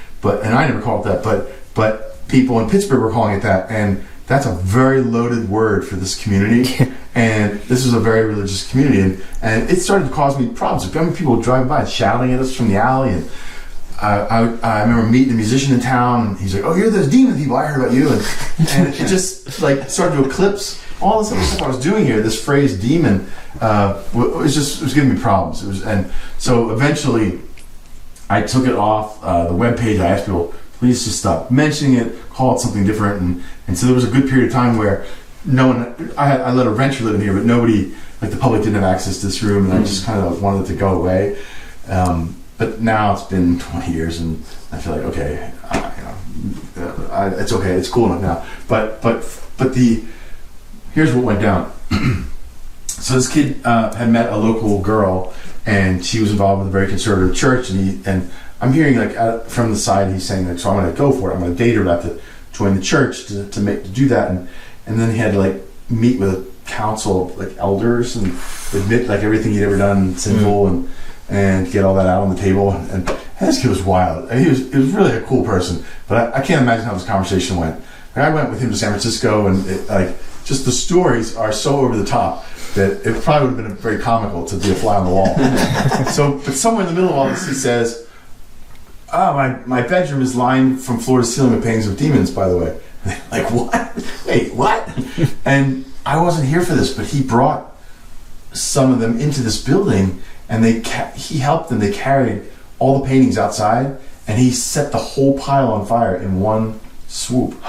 And I never called it that. But people in Pittsburgh were calling it that, and that's a very loaded word for this community. And this was a very religious community, and it started to cause me problems. I mean, people driving by and shouting at us from the alley, and I remember meeting a musician in town, and he's like, "Oh, you're those demon people, I heard about you," and it just like started to eclipse all this other stuff I was doing here. This phrase "demon" was giving me problems. And so eventually I took it off the webpage. I asked people, please just stop mentioning it, call it something different, and so there was a good period of time where no one. I let a renter live in here, but nobody, like the public, didn't have access to this room, and I just kind of wanted it to go away. But now it's been 20 years, and I feel like okay, it's okay, it's cool enough now. But here's what went down. So this kid had met a local girl, and she was involved with a very conservative church, and I'm hearing like from the side he's saying like, so I'm going to go for it. I'm going to date her, about to join the church to do that, and then he had to like meet with a council of like elders and admit like everything he'd ever done sinful and get all that out on the table. And this kid was wild. He was really a cool person, but I can't imagine how this conversation went. I went with him to San Francisco, and just the stories are so over the top that it probably would have been very comical to be a fly on the wall. But somewhere in the middle of all this, he says, my bedroom is lined from floor to ceiling with paintings of demons, by the way. Like, what? Wait, what? And I wasn't here for this, but he brought some of them into this building, and he helped them. They carried all the paintings outside, and he set the whole pile on fire in one swoop.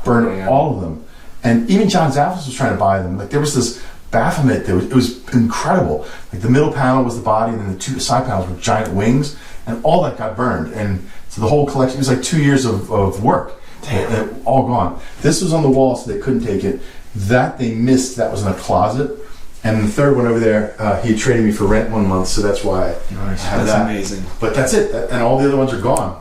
Burned all of them. And even John Zaffis was trying to buy them. Like, there was this Baphomet, it was incredible. Like, the middle panel was the body, and then the two side panels were giant wings, and all that got burned. And so the whole collection, it was like 2 years of work. All gone. This was on the wall, so they couldn't take it. That they missed, that was in a closet. And the third one over there, he had traded me for rent 1 month, so that's why I have that. Amazing. But that's it, and all the other ones are gone.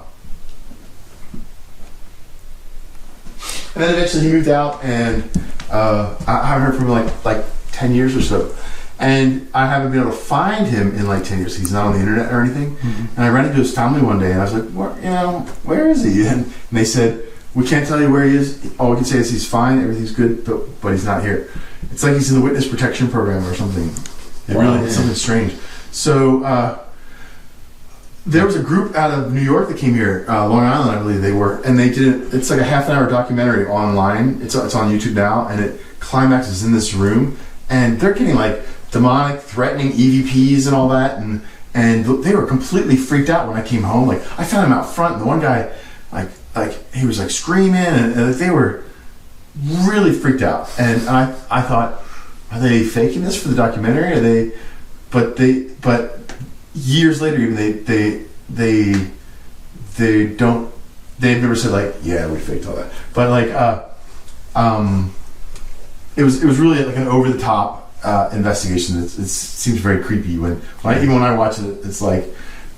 And then eventually he moved out, and I haven't heard from him like 10 years or so. And I haven't been able to find him in like 10 years. He's not on the internet or anything. Mm-hmm. And I ran into his family one day, and I was like, where is he? And they said, we can't tell you where he is. All we can say is he's fine, everything's good, but he's not here. It's like he's in the witness protection program or something. It's something strange. So there was a group out of New York that came here, Long Island, I believe they were, and they did it's like a half-an-hour documentary online. It's on YouTube now, and it climaxes in this room, and they're getting like demonic, threatening EVPs and all that, and they were completely freaked out when I came home. Like, I found him out front, and the one guy, like he was like screaming, and they were really freaked out. And I thought, are they faking this for the documentary? Are they? But years later, even they've never said like, yeah, we faked all that. But like, it was really like an over the top investigation. It seems very creepy even when I watch it. It's like,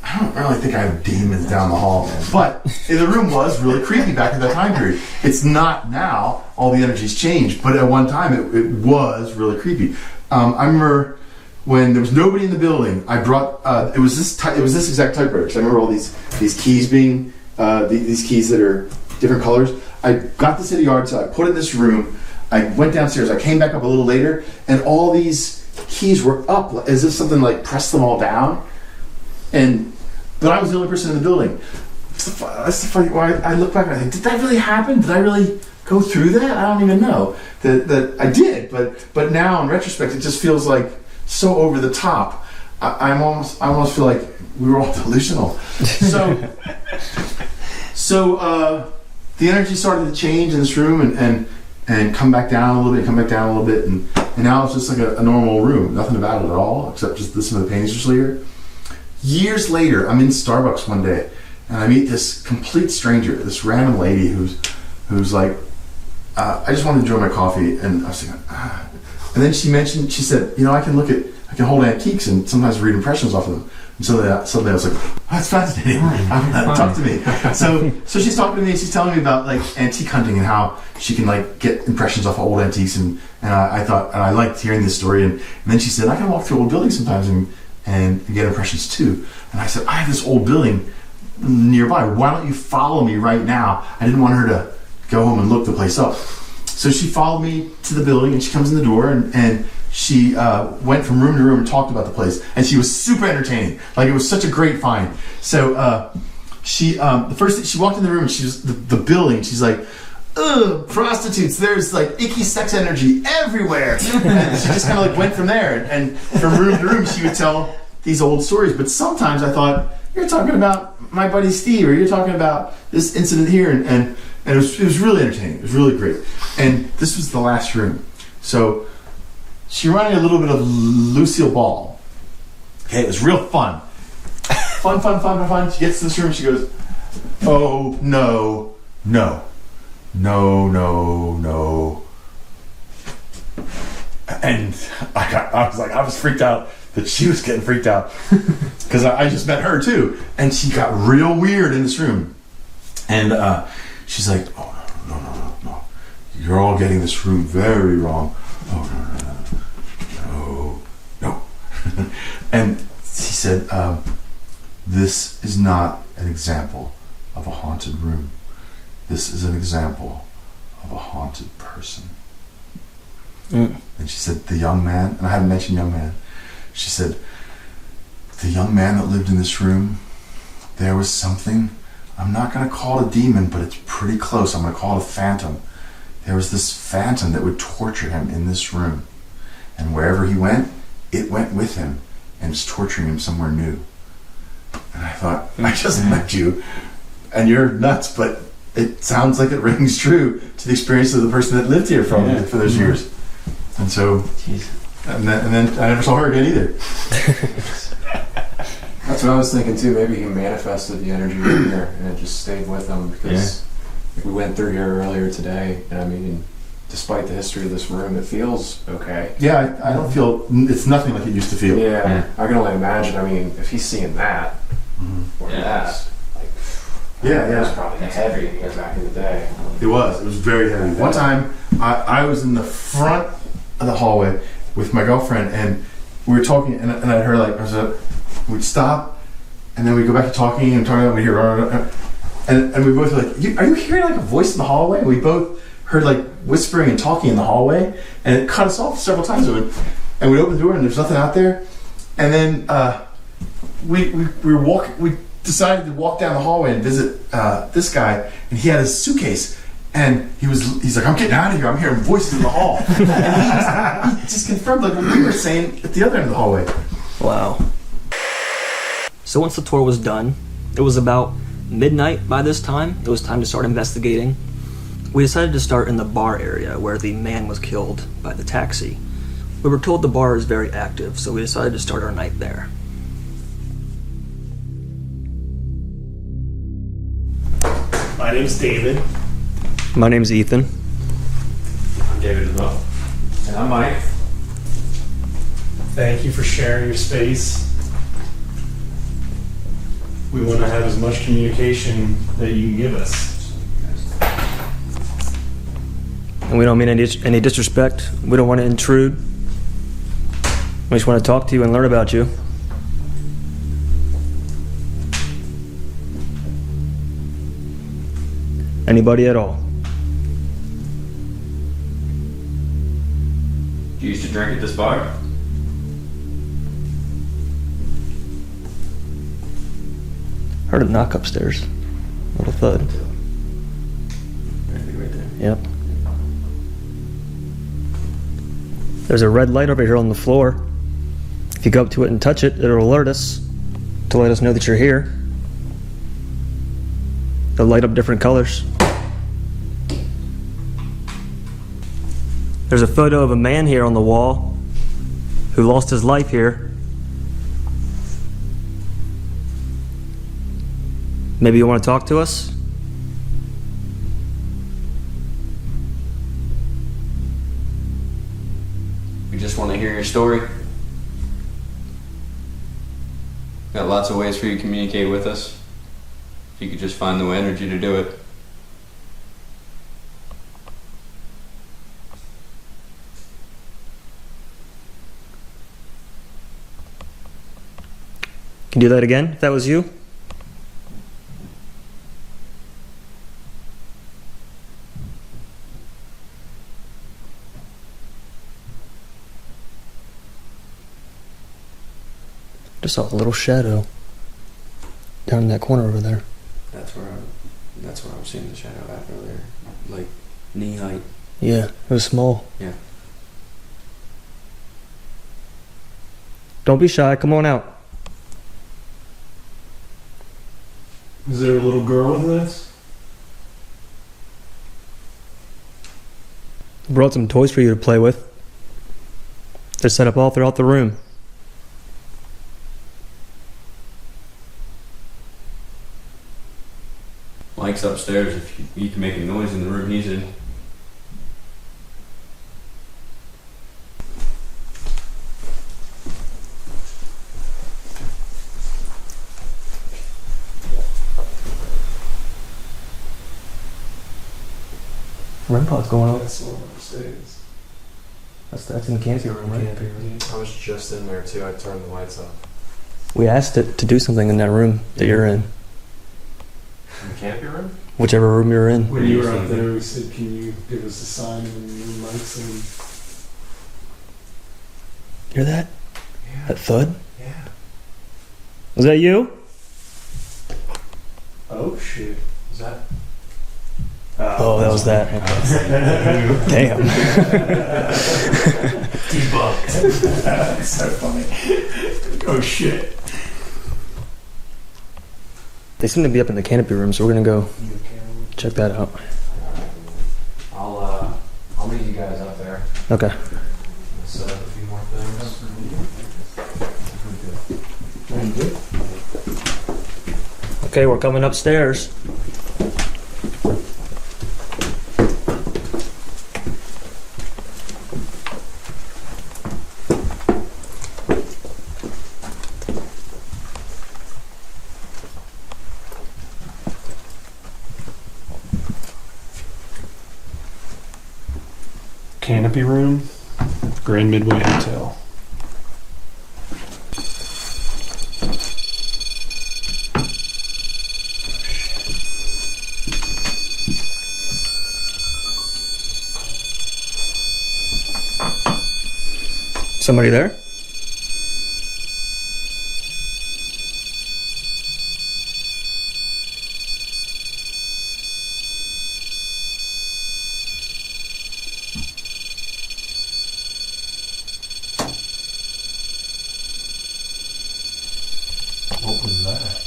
I don't really think I have demons down the hall, but the room was really creepy back at that time period. It's not now. All the energy's changed, but at one time it was really creepy. I remember when there was nobody in the building. I brought it was this exact typewriter. So I remember all these keys being these keys that are different colors. I got this at a yard sale. I put it in this room. I went downstairs. I came back up a little later, and all these keys were up as if something like pressed them all down. But I was the only person in the building. That's the funny. Why I look back and I think, did that really happen? Did I really go through that? I don't even know that I did. But now in retrospect, it just feels like so over the top. I almost feel like we were all delusional. So the energy started to change in this room and come back down a little bit, and now it's just like a normal room. Nothing about it at all, except just some of the paintings are still here. Years later, I'm in Starbucks one day, and I meet this complete stranger, this random lady who's like, I just want to enjoy my coffee, and I was thinking, and then she said, I can hold antiques and sometimes read impressions off of them. And suddenly I was like, oh, that's fascinating. Talk to me. So she's talking to me, and she's telling me about like antique hunting and how she can like get impressions off of old antiques, and I thought, and I liked hearing this story, and then she said, I can walk through old buildings sometimes and get impressions too. And I said, I have this old building nearby. Why don't you follow me right now? I didn't want her to go home and look the place up. So she followed me to the building, and she comes in the door, and she went from room to room and talked about the place. And she was super entertaining. Like, it was such a great find. So she walked in the room, and she was the building. She's like, ugh, prostitutes, there's like icky sex energy everywhere. And she just kind of like went from there, and from room to room she would tell these old stories. But sometimes I thought, you're talking about my buddy Steve, or you're talking about this incident here, and it was really entertaining. It was really great. And this was the last room. So she reminded me a little bit of Lucille Ball. Okay, it was real fun. Fun. She gets to this room and she goes, oh, no. And I was freaked out that she was getting freaked out because I just met her too, and she got real weird in this room, and she's like, oh no, you're all getting this room very wrong. Oh no. And she said, this is not an example of a haunted room. This is an example of a haunted person. Mm. And she said, the young man, and I haven't mentioned young man, she said, the young man that lived in this room, there was something, I'm not going to call it a demon, but it's pretty close. I'm going to call it a phantom. There was this phantom that would torture him in this room. And wherever he went, it went with him and was torturing him somewhere new. And I thought, I just met you, and you're nuts, but it sounds like it rings true to the experience of the person that lived here for those years. And so, and then I never saw her again either. That's what I was thinking too. Maybe he manifested the energy in here and it just stayed with him because we went through here earlier today, and I mean, despite the history of this room, it feels okay. Yeah, I don't feel, it's nothing like it used to feel. Yeah, I can only imagine. I mean, if he's seeing that or that, like, it was probably heavy back in the day. It was very heavy. One time, I was in the front of the hallway with my girlfriend, and we were talking, and I heard we'd stop, and then we'd go back to talking, and we hear, and we both were like, are you hearing like a voice in the hallway? And we both heard like whispering and talking in the hallway, and it cut us off several times. And we opened the door, and there's nothing out there. And then we decided to walk down the hallway and visit this guy, and he had his suitcase. And he's like, I'm getting out of here. I'm hearing voices in the hall. And he just confirmed like what we were saying at the other end of the hallway. Wow. So once the tour was done, it was about midnight by this time. It was time to start investigating. We decided to start in the bar area where the man was killed by the taxi. We were told the bar is very active, so we decided to start our night there. My name's David. My name's Ethan. I'm David as well. And I'm Mike. Thank you for sharing your space. We want to have as much communication that you can give us. And we don't mean any disrespect. We don't want to intrude. We just want to talk to you and learn about you. Anybody at all. You used to drink at this bar? Heard a knock upstairs. A little thud. Right there. Yep. There's a red light over here on the floor. If you go up to it and touch it, it'll alert us to let us know that you're here. They'll light up different colors. There's a photo of a man here on the wall who lost his life here. Maybe you want to talk to us? We just want to hear your story. Got lots of ways for you to communicate with us. If you could just find the energy to do it. Can you do that again, if that was you? Just saw a little shadow down in that corner over there. That's where I was seeing the shadow at earlier. Like knee height. Yeah, it was small. Yeah. Don't be shy, come on out. Is there a little girl with this? Brought some toys for you to play with. They're set up all throughout the room. Mike's upstairs if you can make a noise in the room he's in. Rem Pod's going on. That's the one upstairs. That's in the Canopy Room, right? Canopy Room. I was just in there too. I turned the lights off. We asked it to do something in that room that you're in. In the canopy room? Whichever room you're in. When you were up there, we said, can you give us a sign when your mic's in? Hear that? Yeah. That thud? Yeah. Was that you? Oh shit. Is that? Oh, that was that. Damn. Debunked. That's so funny. Oh shit. They seem to be up in the canopy room, so we're gonna go check that out. I'll meet you guys up there. Okay. Set up a few more things. Okay, we're coming upstairs. Canopy Room, Grand Midway Hotel. Somebody there? What was that?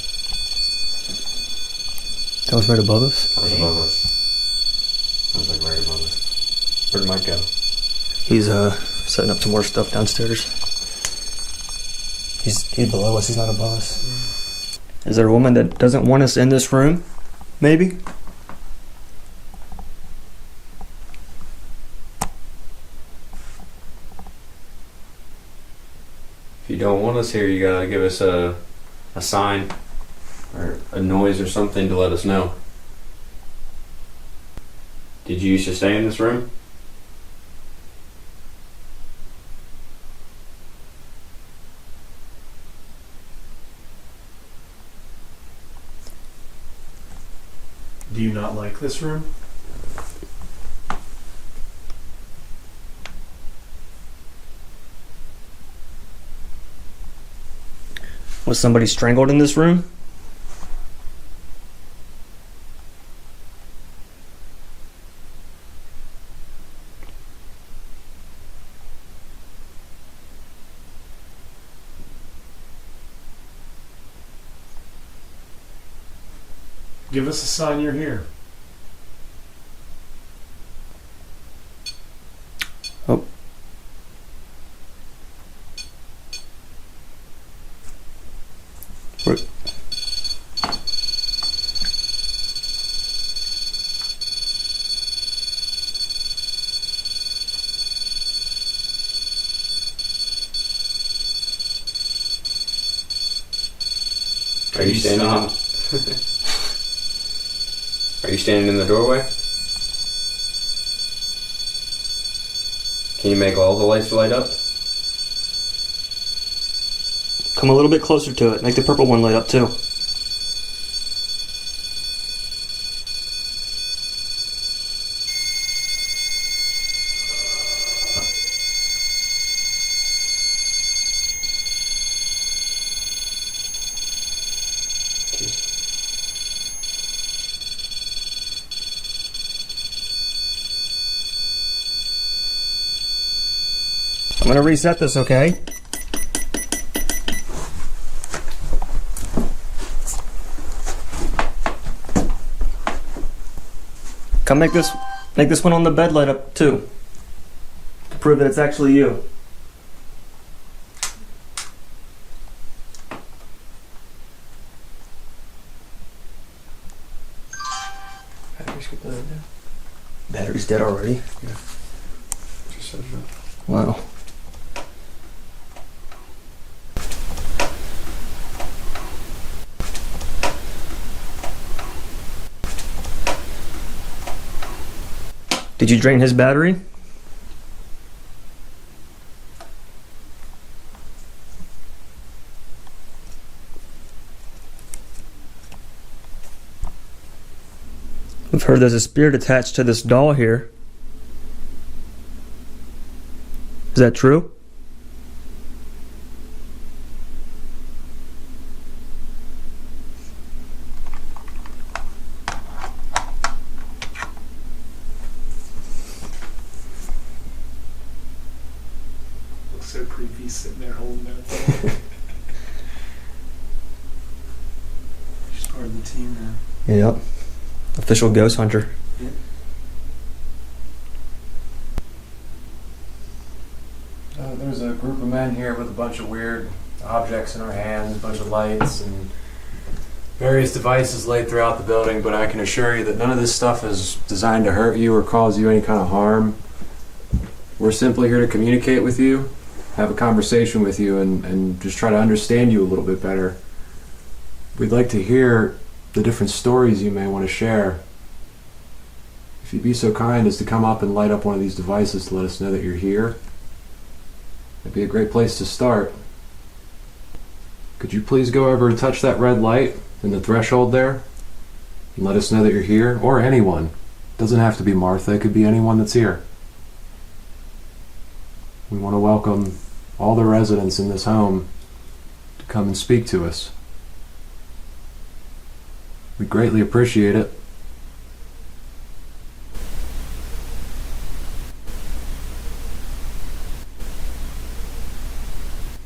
That was right above us. That was above us. That was like right above us. Where'd Mike go? He's setting up some more stuff downstairs. He's below us, he's not above us. Is there a woman that doesn't want us in this room? Maybe? If you don't want us here, you gotta give us a sign or a noise or something to let us know. Did you used to stay in this room? Do you not like this room? Was somebody strangled in this room? Give us a sign you're here. Oh. Where? Are you standing? Are you standing in the doorway? Can you make all the lights light up? Come a little bit closer to it. Make the purple one light up too. I'm gonna reset this, okay? Come make this one on the bed light up too. To prove that it's actually you. Battery's dead already. Just said that. Wow. Did you drain his battery? I've heard there's a spirit attached to this doll here. Is that true? Looks so creepy sitting there holding that thing. She's part of the team now. Yep. Official ghost hunter. There's a group of men here with a bunch of weird objects in our hands, a bunch of lights and various devices laid throughout the building, but I can assure you that none of this stuff is designed to hurt you or cause you any kind of harm. We're simply here to communicate with you, have a conversation with you, and just try to understand you a little bit better. We'd like to hear the different stories you may want to share. If you'd be so kind as to come up and light up one of these devices to let us know that you're here, it'd be a great place to start. Could you please go over and touch that red light in the threshold there and let us know that you're here, or anyone. Doesn't have to be Martha, it could be anyone that's here. We want to welcome all the residents in this home to come and speak to us. We greatly appreciate it.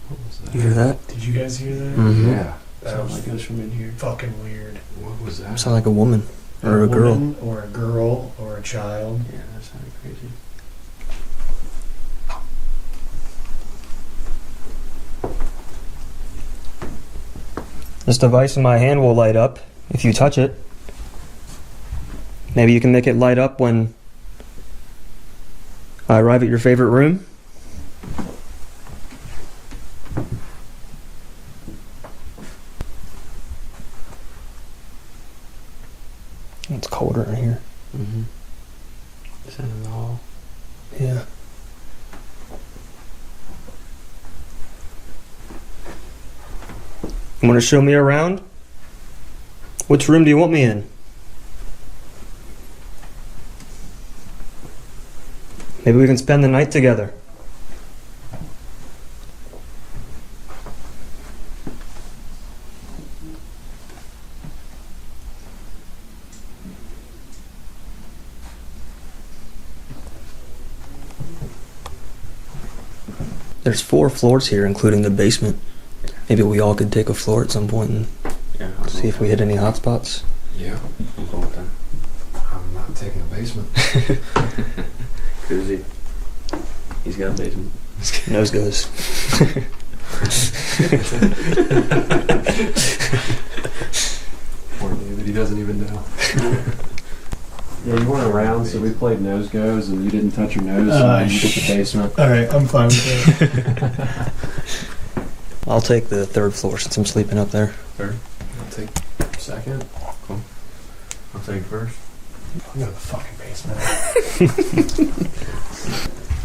What was that? You hear that? Did you guys hear that? Mm-hmm. Yeah. That Sounds was like it's from in here. fucking weird. What was that? Sound like a woman or a girl. woman or a girl or a child. Yeah, that sounded crazy. This device in my hand will light up if you touch it. Maybe you can make it light up when I arrive at your favorite room. It's colder in here. Mm-hmm. Is that in the hall? Yeah. You want to show me around? Which room do you want me in? Maybe we can spend the night together. There's 4 floors here, including the basement. Maybe we all could take a floor at some point and Yeah. see if we hit any hot spots. Yeah, I'm cool with that. I'm not taking a basement. Koozie. He's got a basement. Nose goes. Poor David, he doesn't even know. Yeah, you weren't around, so we played nose goes, and you didn't touch your nose, so you get the basement. Alright, I'm fine with that. I'll take the 3rd floor since I'm sleeping up there. Third? I'll take second. I'll take first. I'll go to the fucking basement.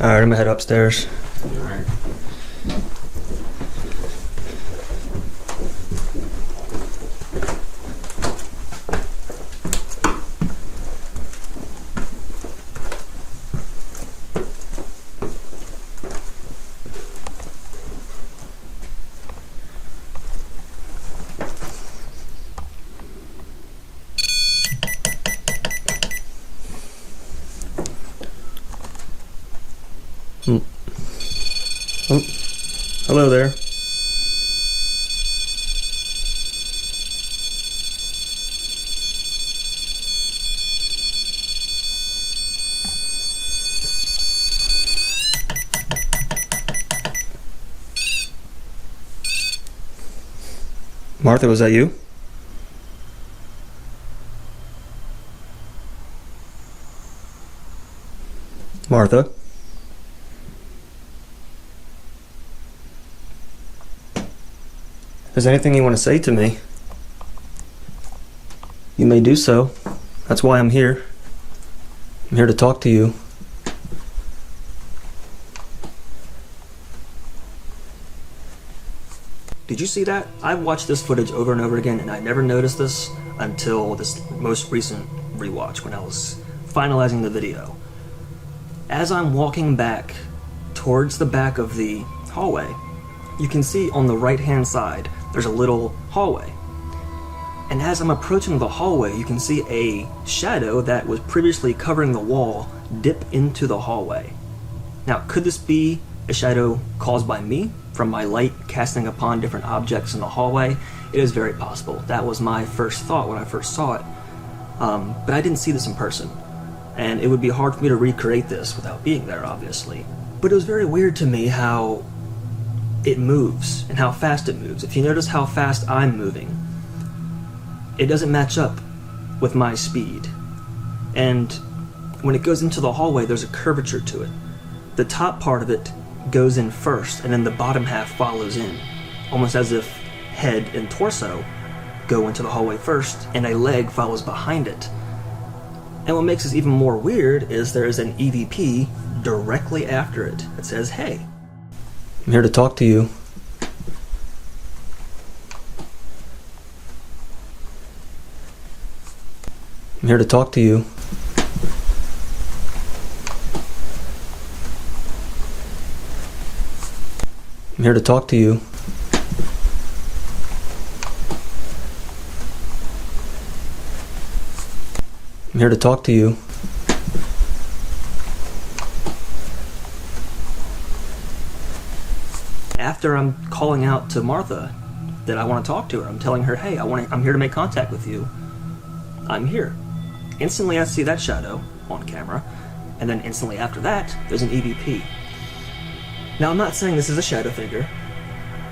Alright, I'm gonna head upstairs. Alright. Oh, hello there. Martha, was that you? Martha? If there's anything you want to say to me, you may do so. That's why I'm here. I'm here to talk to you. Did you see that? I've watched this footage over and over again, and I never noticed this until this most recent rewatch when I was finalizing the video. As I'm walking back towards the back of the hallway, you can see on the right-hand side there's a little hallway. And as I'm approaching the hallway, you can see a shadow that was previously covering the wall dip into the hallway. Now, could this be a shadow caused by me from my light casting upon different objects in the hallway? It is very possible. That was my first thought when I first saw it. But I didn't see this in person. And it would be hard for me to recreate this without being there, obviously. But it was very weird to me how it moves and how fast it moves. If you notice how fast I'm moving, it doesn't match up with my speed. And when it goes into the hallway, there's a curvature to it. The top part of it goes in first, and then the bottom half follows in, almost as if head and torso go into the hallway first, and a leg follows behind it. And what makes this even more weird is there is an EVP directly after it. It says, "Hey, I'm here to talk to you." I'm here to talk to you. I'm here to talk to you. I'm here to talk to you. After I'm calling out to Martha that I want to talk to her, I'm telling her, "Hey, I'm here to make contact with you. I'm here." Instantly I see that shadow on camera, and then instantly after that, there's an EVP. Now, I'm not saying this is a shadow figure,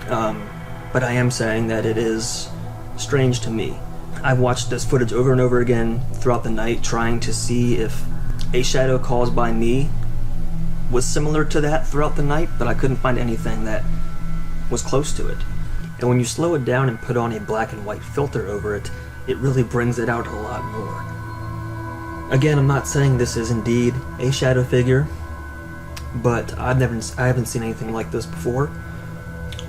but I am saying that it is strange to me. I've watched this footage over and over again throughout the night, trying to see if a shadow caused by me was similar to that throughout the night, but I couldn't find anything that was close to it. And when you slow it down and put on a black and white filter over it, it really brings it out a lot more. Again, I'm not saying this is indeed a shadow figure, but I haven't seen anything like this before.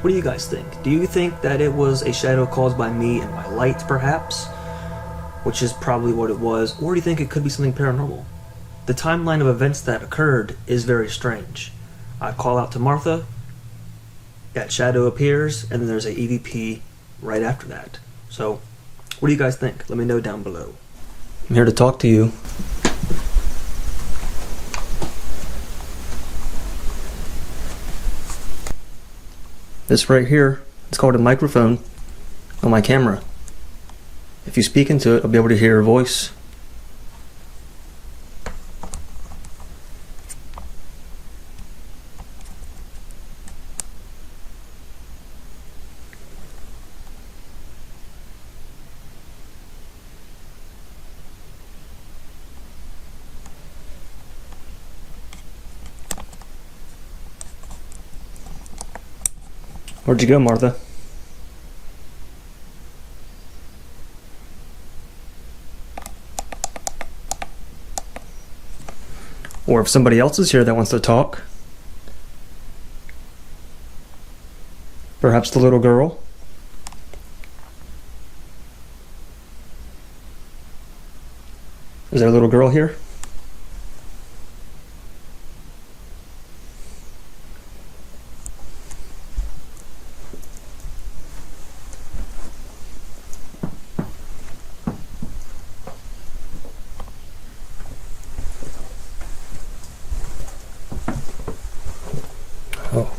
What do you guys think? Do you think that it was a shadow caused by me and my lights, perhaps? Which is probably what it was. Or do you think it could be something paranormal? The timeline of events that occurred is very strange. I call out to Martha, that shadow appears, and then there's a EVP right after that. So, what do you guys think? Let me know down below. I'm here to talk to you. This right here, it's called a microphone on my camera. If you speak into it, I'll be able to hear your voice. Where'd you go, Martha? Or if somebody else is here that wants to talk. Perhaps the little girl. Is there a little girl here? Oh.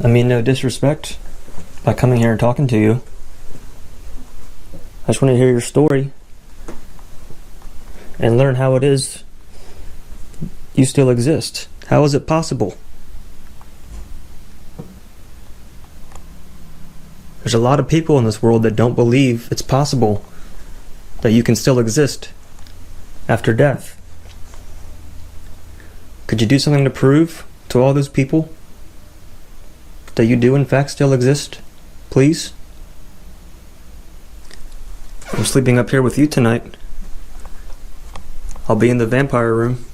I mean no disrespect by coming here and talking to you. I just want to hear your story and learn how it is you still exist. How is it possible? There's a lot of people in this world that don't believe it's possible that you can still exist after death. Could you do something to prove to all those people that you do in fact still exist, please? I'm sleeping up here with you tonight. I'll be in the vampire room.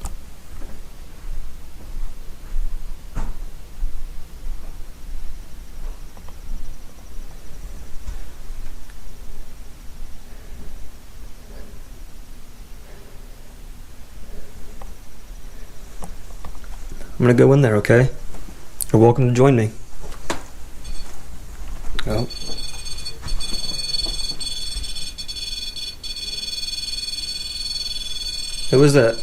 I'm gonna go in there, okay? You're welcome to join me. Oh. Who was that?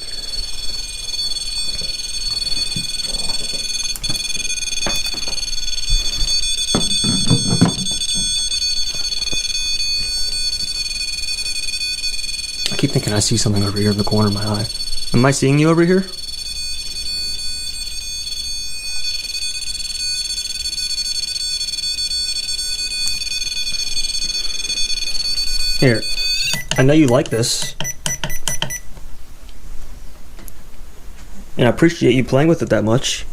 I keep thinking I see something over here in the corner of my eye. Am I seeing you over here? Here, I know you like this. And I appreciate you playing with it that much.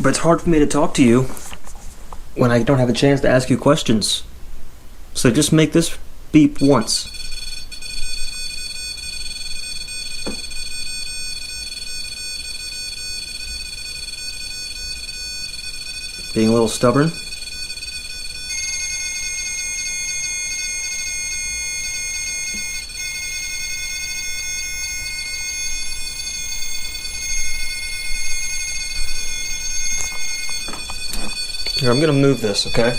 But it's hard for me to talk to you when I don't have a chance to ask you questions. So just make this beep once. Being a little stubborn? Here, I'm gonna move this, okay?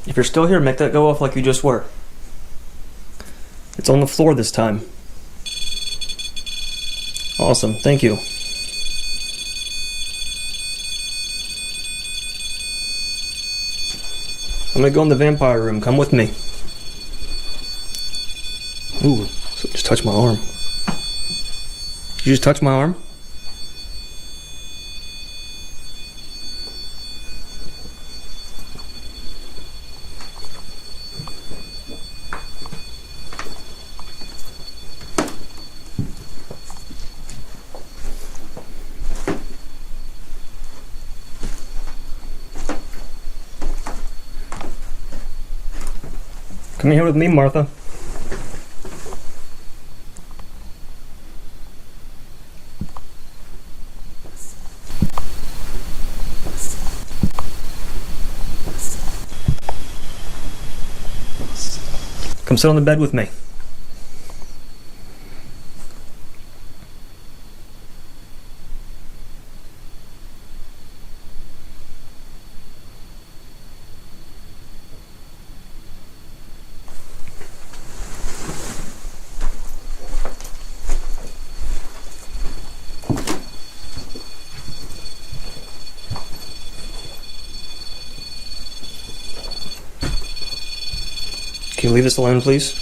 If you're still here, make that go off like you just were. It's on the floor this time. Awesome, thank you. I'm gonna go in the vampire room, come with me. Ooh, so just touch my arm. Did you just touch my arm? Come here with me, Martha. Come sit on the bed with me. Can you leave this alone, please?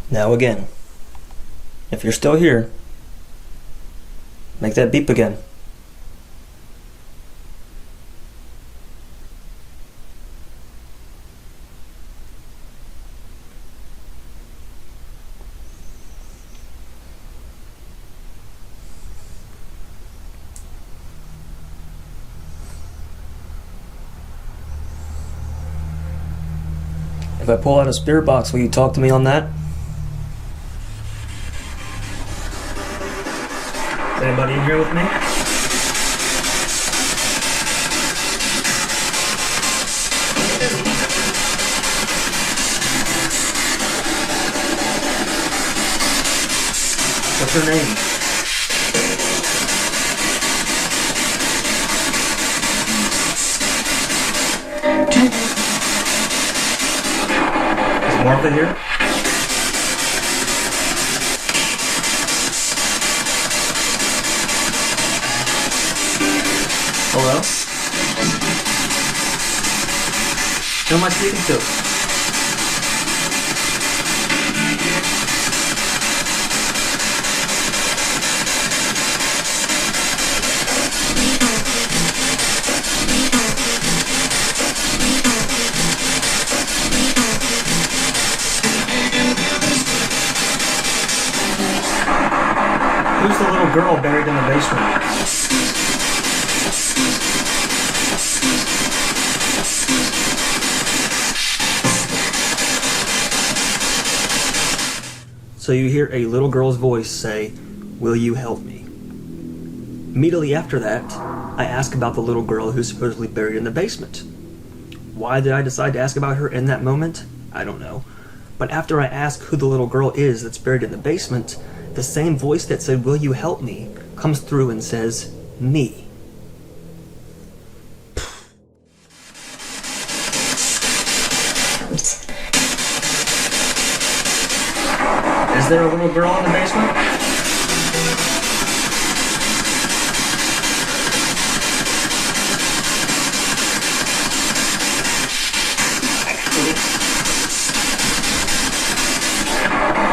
Now again, if you're still here, make that beep again. If I pull out a spirit box, will you talk to me on that? Is anybody in here with me? What's her name? Is Martha here? Hello? Who am I speaking to? Who's the little girl buried in the basement? So you hear a little girl's voice say, "Will you help me?" Immediately after that, I ask about the little girl who's supposedly buried in the basement. Why did I decide to ask about her in that moment? I don't know. But after I ask who the little girl is that's buried in the basement, the same voice that said, "Will you help me?" comes through and says, "Me." Is there a little girl in the basement?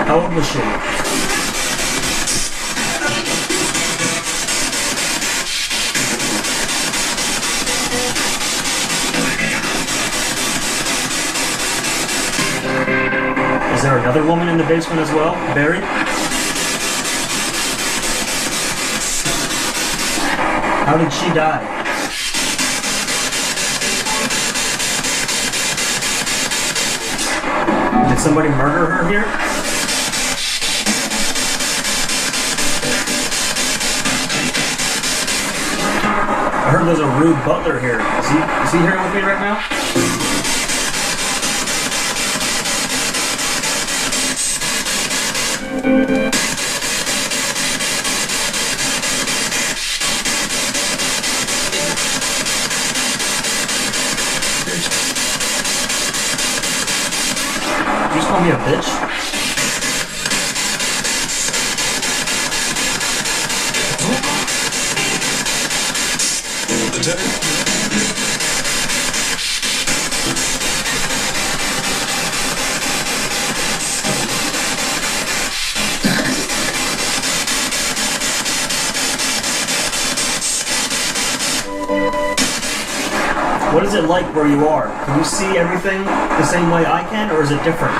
How old was she? Is there another woman in the basement as well, buried? How did she die? Did somebody murder her here? I heard there's a rude butler here. Is he here with me right now? Did you just call me a bitch? What is it like where you are? Can you see everything the same way I can, or is it different?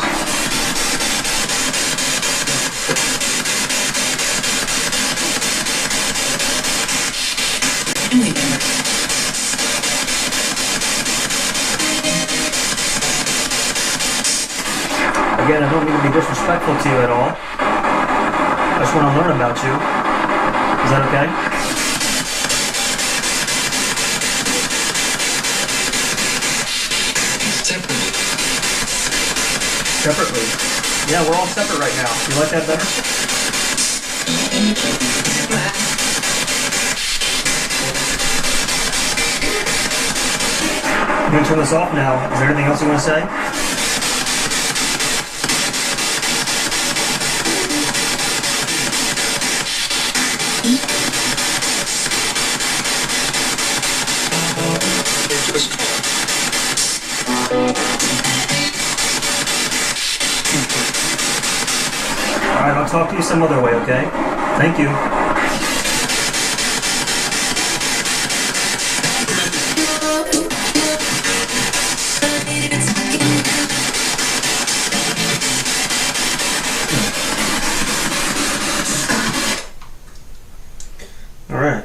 Again, I don't mean to be disrespectful to you at all. I just want to learn about you. Is that okay? Separately. Yeah, we're all separate right now. You like that better? I'm going to turn this off now. Is there anything else you want to say? Alright, I'll talk to you some other way, okay? Thank you. Alright.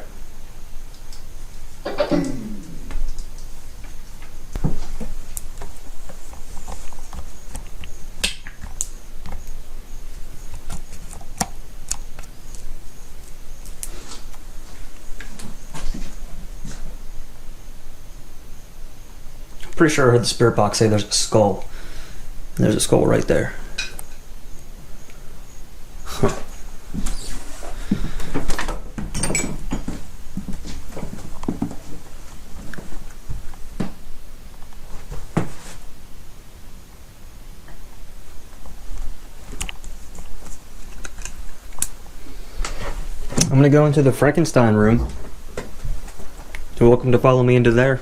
Pretty sure I heard the spirit box say there's a skull. And there's a skull right there. Huh. I'm gonna go into the Frankenstein room. Do You're welcome to follow me into there.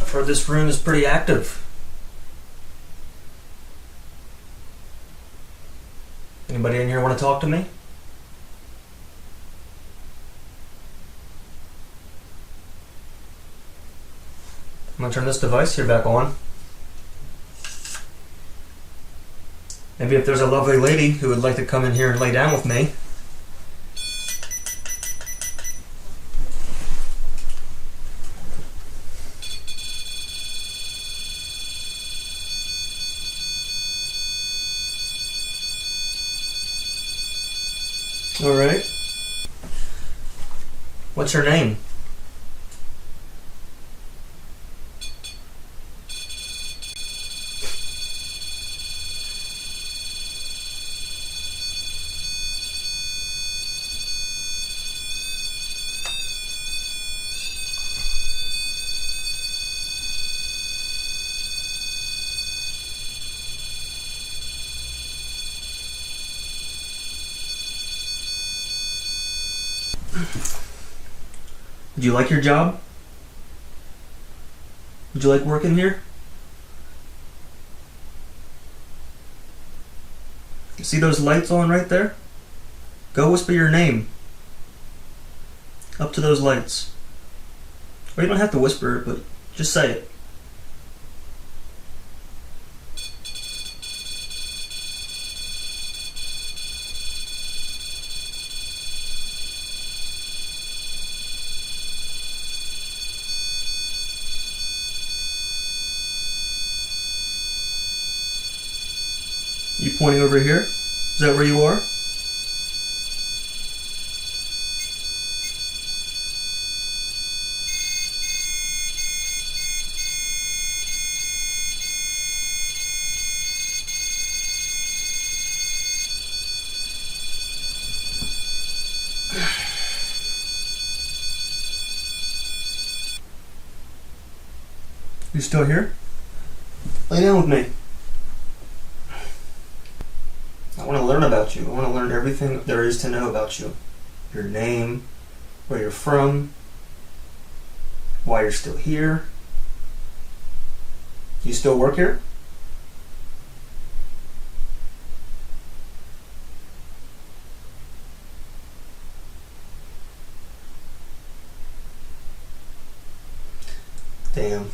I've heard this room is pretty active. Anybody in here want to talk to me? I'm gonna turn this device here back on. Maybe if there's a lovely lady who would like to come in here and lay down with me. All right. What's her name? Would you like your job? Would you like working here? See those lights on right there? Go whisper your name up to those lights. Or you don't have to whisper it, but just say it. You pointing over here? Is that where you are? You still here? Lay down with me. I want to learn about you. I want to learn everything there is to know about you. Your name, where you're from, why you're still here. You still work here? Damn.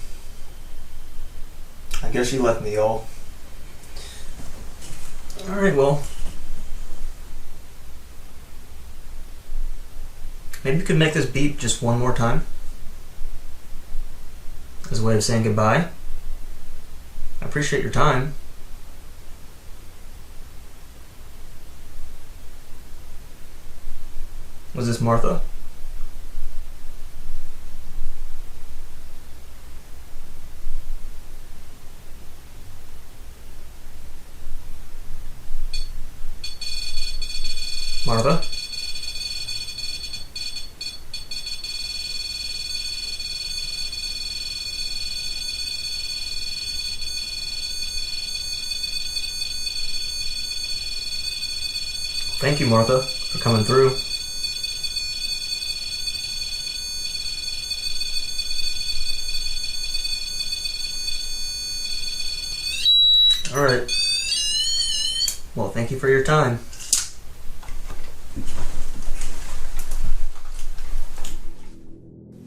I guess you left me, y'all. Alright, well. Maybe we could make this beep just one more time. As a way of saying goodbye. I appreciate your time. Was this Martha? Martha? Thank you, Martha, for coming through. All right. Well, thank you for your time.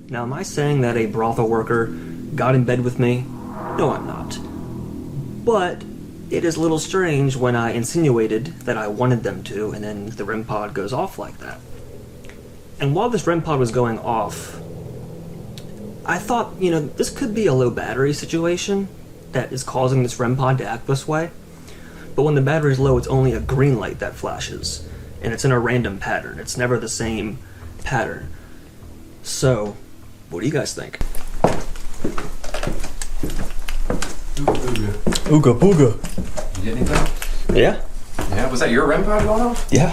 Now, am I saying that a brothel worker got in bed with me? No, I'm not. But it is a little strange when I insinuated that I wanted them to, and then the Rem Pod goes off like that. And while this Rem Pod was going off, I thought, this could be a low battery situation that is causing this Rem Pod to act this way. But when the battery's low, it's only a green light that flashes, and it's in a random pattern. It's never the same pattern. So, what do you guys think? Ooga booga. You get anything? Yeah? Yeah, was that your Rem Pod going off? Yeah.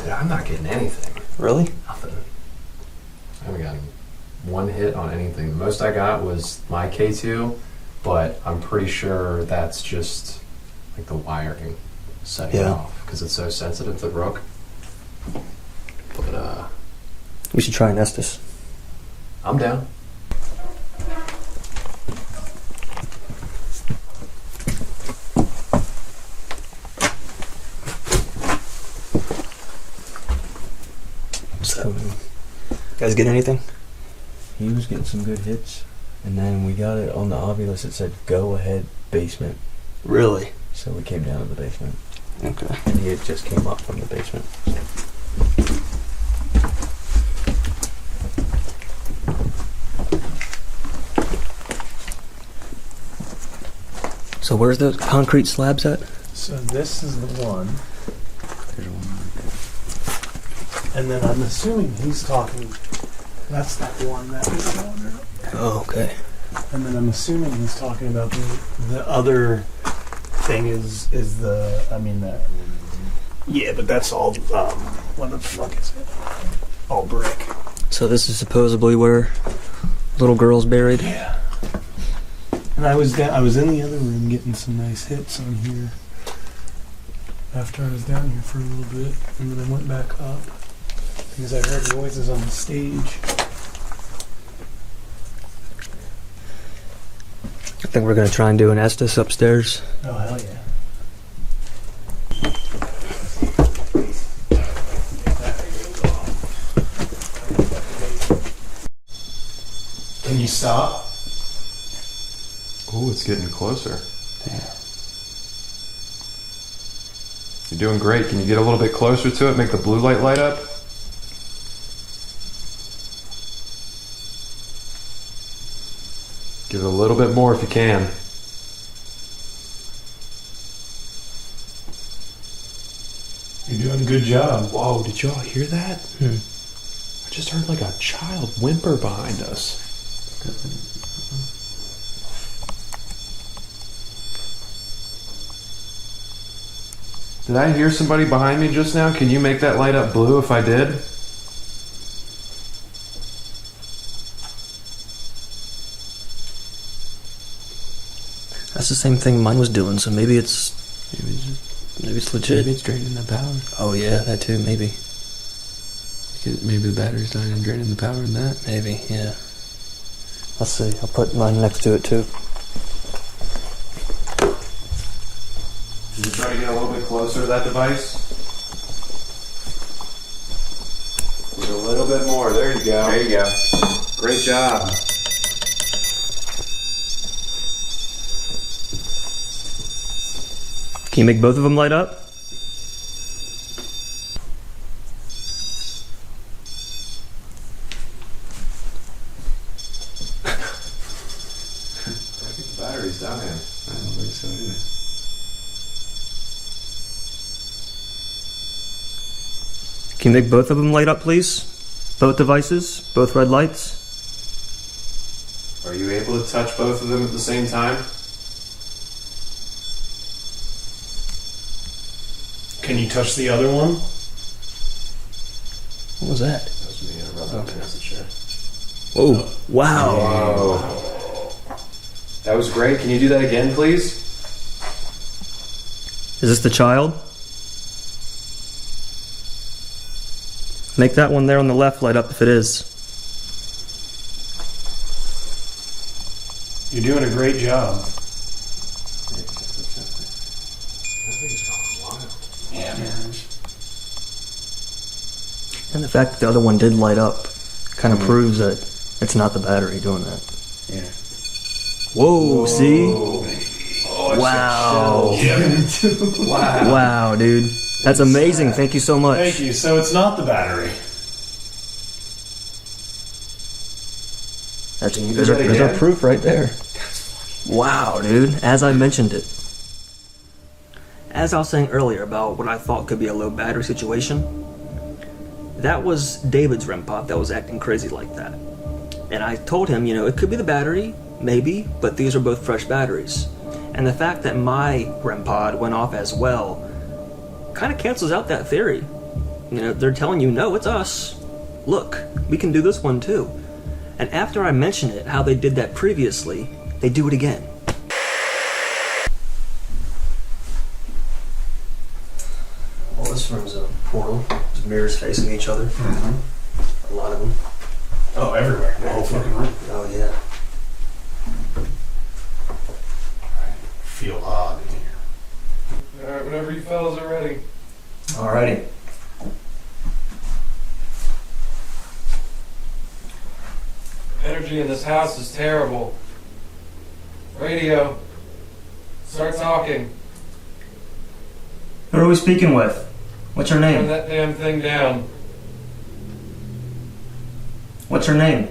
Dude, I'm not getting anything. Really? Nothing. I haven't gotten one hit on anything. The most I got was my K2, but I'm pretty sure that's just like the wiring setting it off. because it's so sensitive to the rook. But We should try an Estes. I'm down. So, you guys get anything? He was getting some good hits, and then we got it on the Ovilus. It said, "Go ahead, basement." Really? So we came down to the basement, Okay. and he had just came up from the basement. So where's the concrete slabs at? So this is the one, There's one. and then I'm assuming he's talking. That's that one that is on there. Oh, okay. And then I'm assuming he's talking about the other thing is the, I mean, the, yeah, but that's all, what the fuck is it? All brick. So this is supposedly where little girl's buried? Yeah. And I was in the other room getting some nice hits on here after I was down here for a little bit, and then I went back up because I heard noises on the stage. I think we're going to try and do an Estes upstairs. Oh, hell yeah. Can you stop? Oh, it's getting closer. You're doing great. Can you get a little bit closer to it? Make the blue light up? Give it a little bit more if you can. You're doing a good job. Whoa, did y'all hear that? I just heard like a child whimper behind us. Did I hear somebody behind me just now? Can you make that light up blue if I did? That's the same thing mine was doing, so maybe it's legit. Maybe it's draining the power. Oh yeah, that too, maybe. Maybe the battery's dying and draining the power in that. Maybe, yeah. Let's see, I'll put mine next to it too. Can you try to get a little bit closer to that device? Get a little bit more. There you go. There you go. Great job. Can you make both of them light up? I think the battery's dying. I don't think so either. Can you make both of them light up, please? Both devices? Both red lights? Are you able to touch both of them at the same time? Can you touch the other one? What was that? That was me. I rubbed up against the chair. Oh, wow. Whoa. That was great. Can you do that again, please? Is this the child? Make that one there on the left light up if it is. You're doing a great job. That thing's going wild. Yeah, man. And the fact that the other one did light up kind of proves that it's not the battery doing that. Yeah. Whoa, see? Oh, Wow. wow. Wow, dude. That's amazing. Thank you so much. Thank you. So it's not the battery. That's, Can you there's, do our, that there's our again? proof right there. Wow, dude. As I mentioned it. As I was saying earlier about what I thought could be a low battery situation, that was David's Rem Pod that was acting crazy like that. And I told him, you know, it could be the battery, maybe, but these are both fresh batteries. And the fact that my Rem Pod went off as well kind of cancels out that theory. You know, they're telling you, no, it's us. Look, we can do this one too. And after I mention it, how they did that previously, they do it again. mirrors facing each other. A lot of them. Oh, everywhere. The whole fucking room. Oh yeah. Feel odd in here. Alright, whenever you fellas are ready. Alrighty. Energy in this house is terrible. Radio. Start talking. Who are we speaking with? What's your Turn name? that damn thing down. What's your name?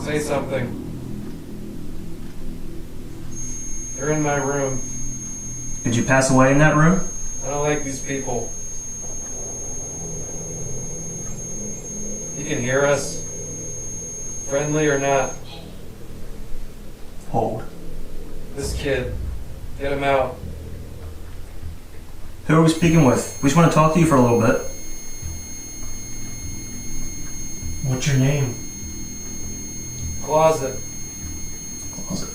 Say something. You're in my room. Did you pass away in that room? I don't like these people. You can hear us. Friendly or not. Hold. This kid. Get him out. Who are we speaking with? We just want to talk to you for a little bit. What's your name? Closet. Closet.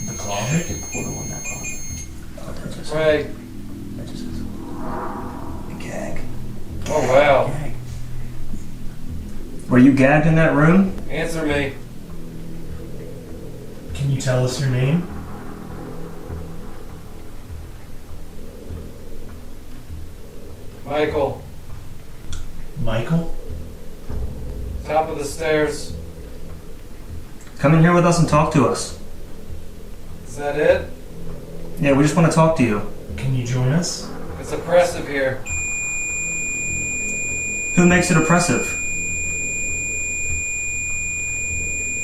The closet? Portal in that closet. Oh, that's just Pray. that just is a gag. Oh wow. Gag. Were you gagged in that room? Answer me. Can you tell us your name? Michael. Michael? Top of the stairs. Come in here with us and talk to us. Is that it? Yeah, we just want to talk to you. Can you join us? It's oppressive here. Who makes it oppressive?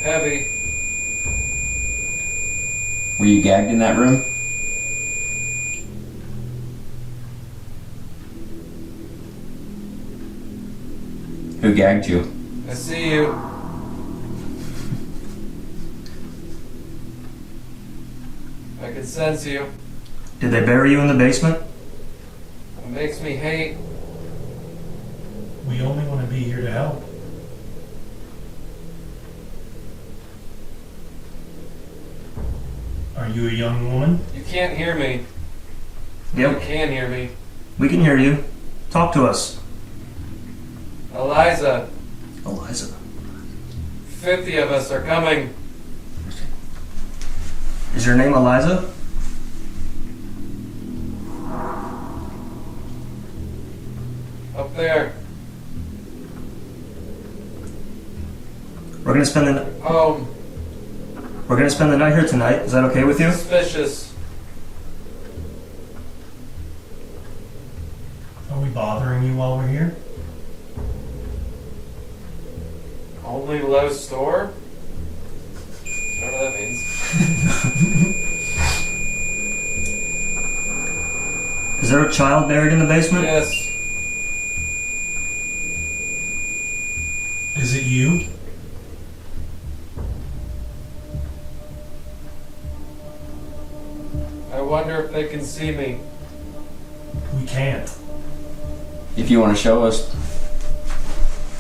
Heavy. Were you gagged in that room? Who gagged you? I see you. I can sense you. Did they bury you in the basement? It makes me hate. We only want to be here to help. Are you a young woman? You can't hear me. You Yep. can hear me. We can hear you. Talk to us. Eliza. Eliza. 50 of us are coming. Is your name Eliza? Up there. We're gonna spend the Home. we're gonna spend the night here tonight. Is that okay with you? Suspicious. Are we bothering you while we're here? Only low store? Whatever that means. Is there a child buried in the basement? Yes. Is it you? I wonder if they can see me. We can't. If you want to show us,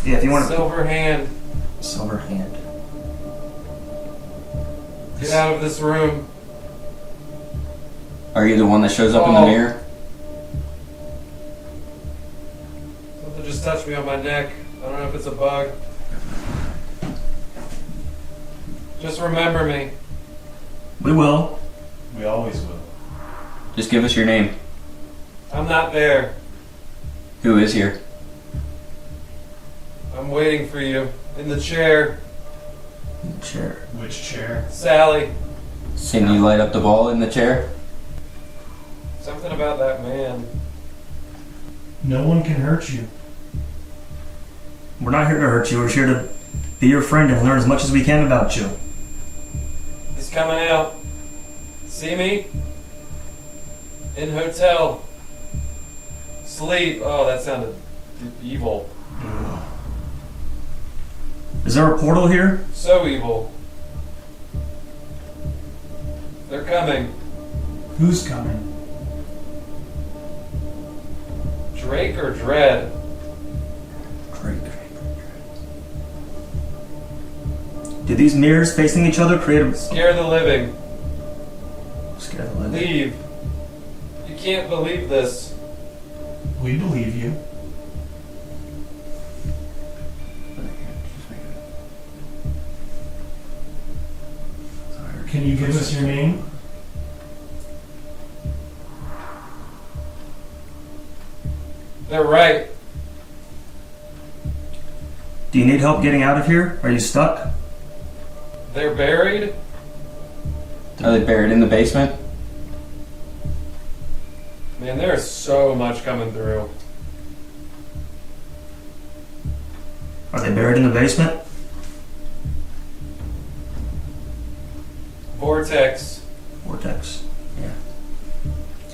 Yeah, if you want to. Silver hand. Silver hand. Get out of this room. are you the one that shows up in the Oh. mirror? Something just touched me on my neck. I don't know if it's a bug. Just remember me. We will. We always will. Just give us your name. I'm not there. Who is here? I'm waiting for you. In the chair. Chair. Which chair? Sally. Can you light up the ball in the chair? Something about that man. No one can hurt you. We're not here to hurt you. We're here to be your friend and learn as much as we can about you. He's coming out. See me? In hotel. Sleep. Oh, that sounded evil. Is there a portal here? So evil. They're coming. Who's coming? Drake or Dread? Drake. Do these mirrors facing each other create a Scare the living. scare the living? Leave. can't believe this. We believe you. Can you give us your name? They're right. Do you need help getting out of here? Are you stuck? They're buried? Are they buried in the basement? Man, there's so much coming through. Are they buried in the basement? Vortex. Vortex. Yeah.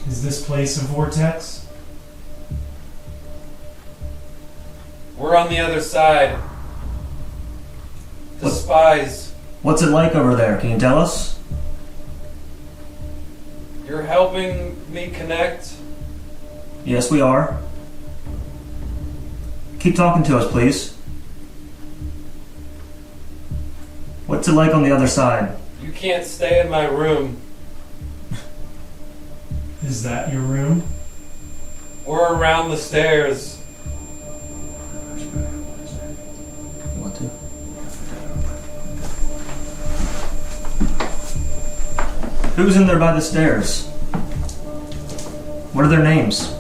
Is this place a vortex? We're on the other side. What? Despise. What's it like over there? Can you tell us? You're helping me connect? Yes, we are. Keep talking to us, please. What's it like on the other side? You can't stay in my room. Is that your room? We're around the stairs. You want to? Who's in there by the stairs? What are their names?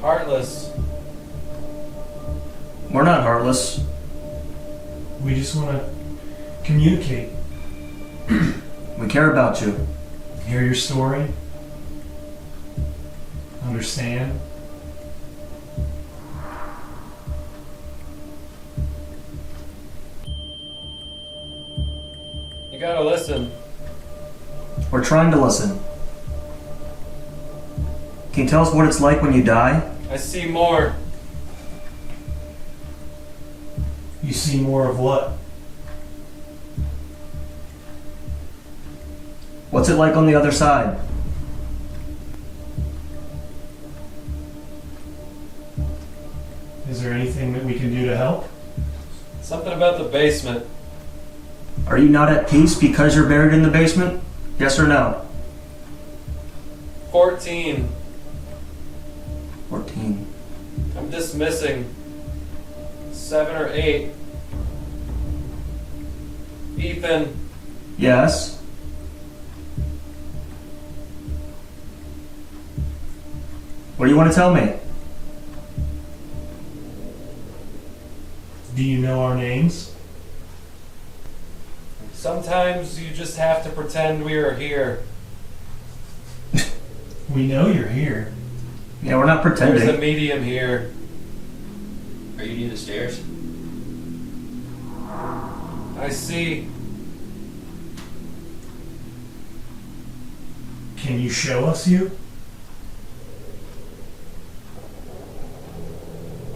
Heartless. We're not heartless. We just want to communicate, We care about you. hear your story, understand. You gotta listen. We're trying to listen. Can you tell us what it's like when you die? I see more. You see more of what? What's it like on the other side? Is there anything that we can do to help? Something about the basement. Are you not at peace because you're buried in the basement? Yes or no? 14. 14. I'm dismissing. 7 or 8. Ethan. Yes. What do you want to tell me? Do you know our names? Sometimes you just have to pretend we are here. We know you're here. Yeah, we're not There's a pretending. medium here. Are you near the stairs? I see. Can you show us you?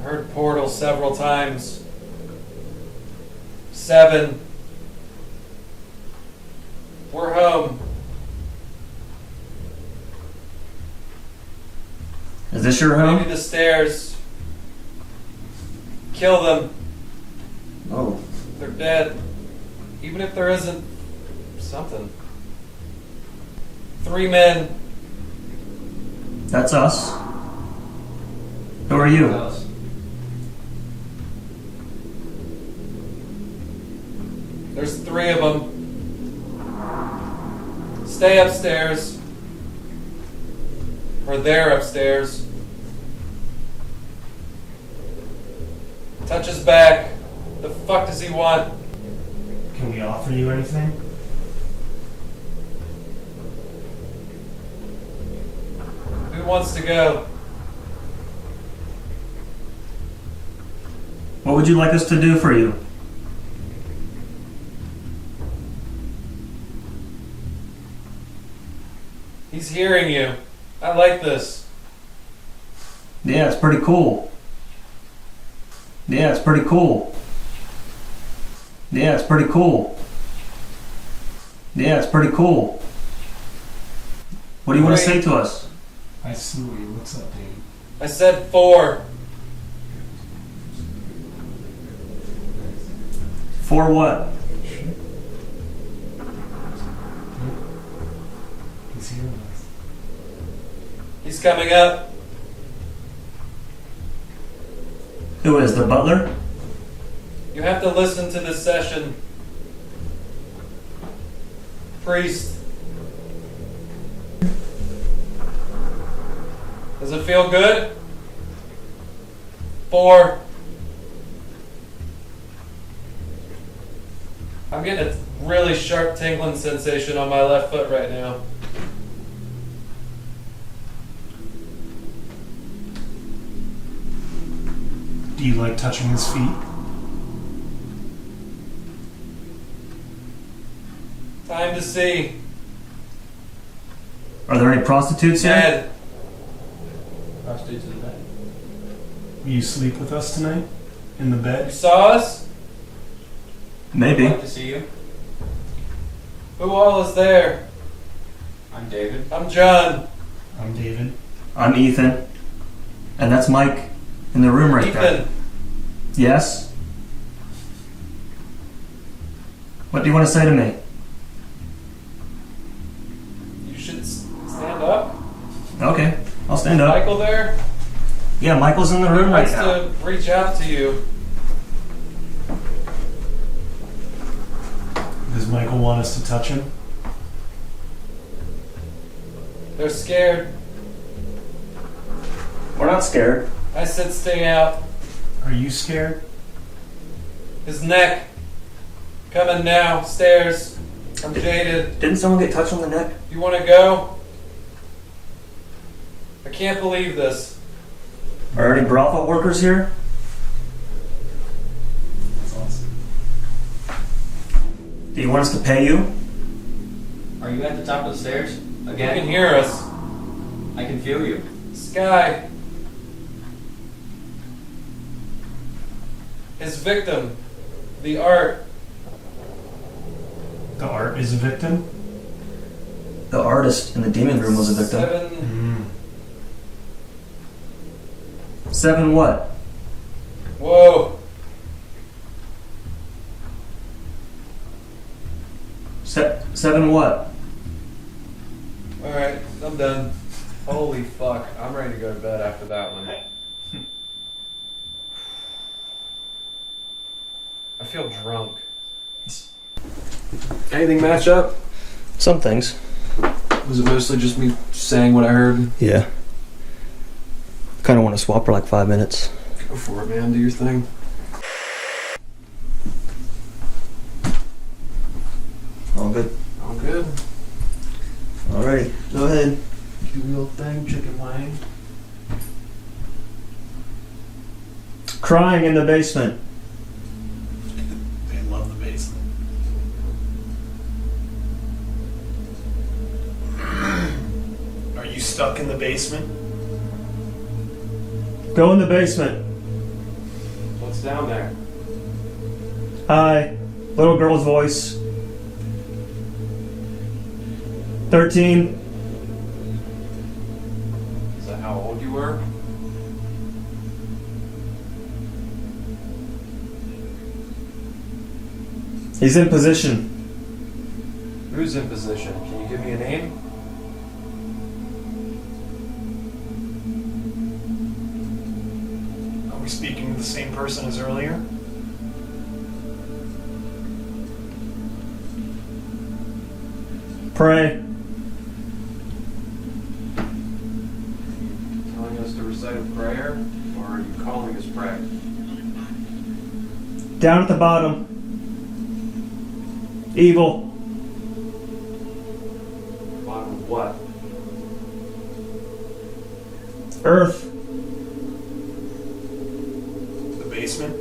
Heard portal several times. 7. We're home. Is this your Maybe home? the stairs. Kill them. Oh. They're dead. Even if there isn't something. 3 men. That's us. Who are you? There's 3 of them. Stay upstairs. Or they're upstairs. Touch his back. The fuck does he want? Can we offer you anything? Who wants to go? What would you like us to do for you? He's hearing you. I like this. Yeah, it's pretty cool. Yeah, it's pretty cool. Yeah, it's pretty cool. Yeah, it's pretty cool. What do you want to say to us? I see what you. What's up, dude? I said 4. For what? He's here. He's coming up. Who is the butler? You have to listen to this session. Priest. Does it feel good? 4. I'm getting a really sharp tingling sensation on my left foot right now. Do you like touching his feet? Time to see. Are there any prostitutes here? Dead. Prostitutes in the bed. Will you sleep with us tonight? In the You bed? saw us? Maybe. I'd like to see you. Who all is there? I'm David. I'm John. I'm David. I'm Ethan. And that's Mike in the room right there. Ethan. Yes? What do you want to say to me? You should stand up. Okay, I'll stand up. Michael there? Yeah, Michael's in the He room right wants now. to reach out to you. Does Michael want us to touch him? They're scared. We're not scared. I said stay out. Are you scared? His neck. Coming now. Stairs. I'm jaded. Didn't someone get touched on the neck? You want to go? I can't believe this. Are there any brothel workers here? That's awesome. Do you want us to pay you? Are you at the top of the stairs? You Again? can hear us. I can feel you. Sky. His victim. The art. The art is a victim? The artist in the demon room was a victim. 7. 7 what? Whoa. 7 what? Alright, I'm done. Holy fuck. I'm ready to go to bed after that one. I feel drunk. Anything match up? Some things. Was it mostly just me saying what I heard? Yeah. Kind of want to swap for like 5 minutes. Go for it, man. Do your thing. All good. All good. Alrighty, go ahead. Do your thing, chicken wing. Crying in the basement. They love the basement. Are you stuck in the basement? Go in the basement. What's down there? Hi. Little girl's voice. 13. Is that how old you were? He's in position. Who's in position? Can you give me a name? Are we speaking to the same person as earlier? Pray. Telling us to recite a prayer? Or are you calling us pray? Down at the bottom. Evil. Bottom of what? Earth. The basement?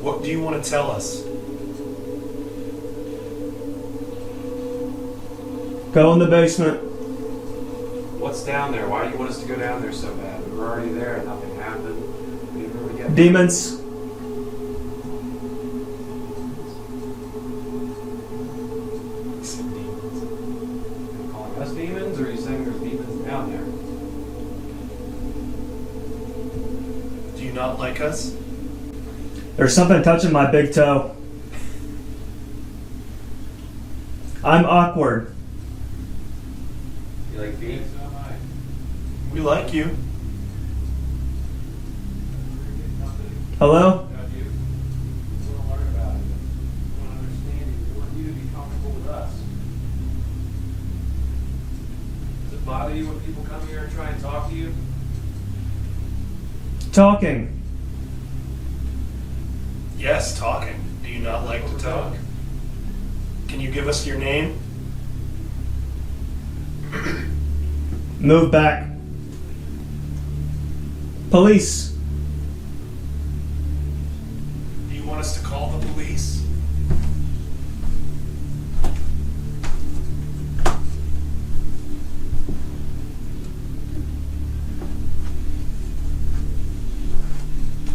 What do you want to tell us? Go in the basement. What's down there? Why do you want us to go down there so bad? We were already there and nothing happened. We didn't really get Demons. Are you calling us demons, or are you saying there's demons down there? Do you not like us? There's something touching my big toe. I'm awkward. You like feet? We like you. Hello? Does it bother you when people come here and try and talk to you? Talking. Yes, talking. Do you not like to talk? Can you give us your name? Move back. Police. Do you want us to call the police?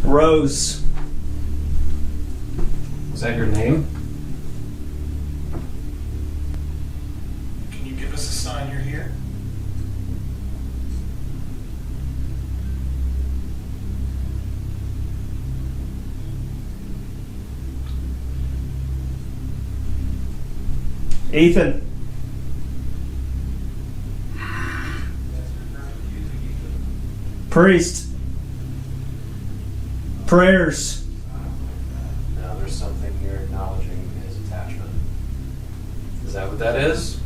Rose. Is that your name? Can you give us a sign you're here? Ethan. Priest. Prayers. Now there's something here acknowledging his attachment. Is that what that is?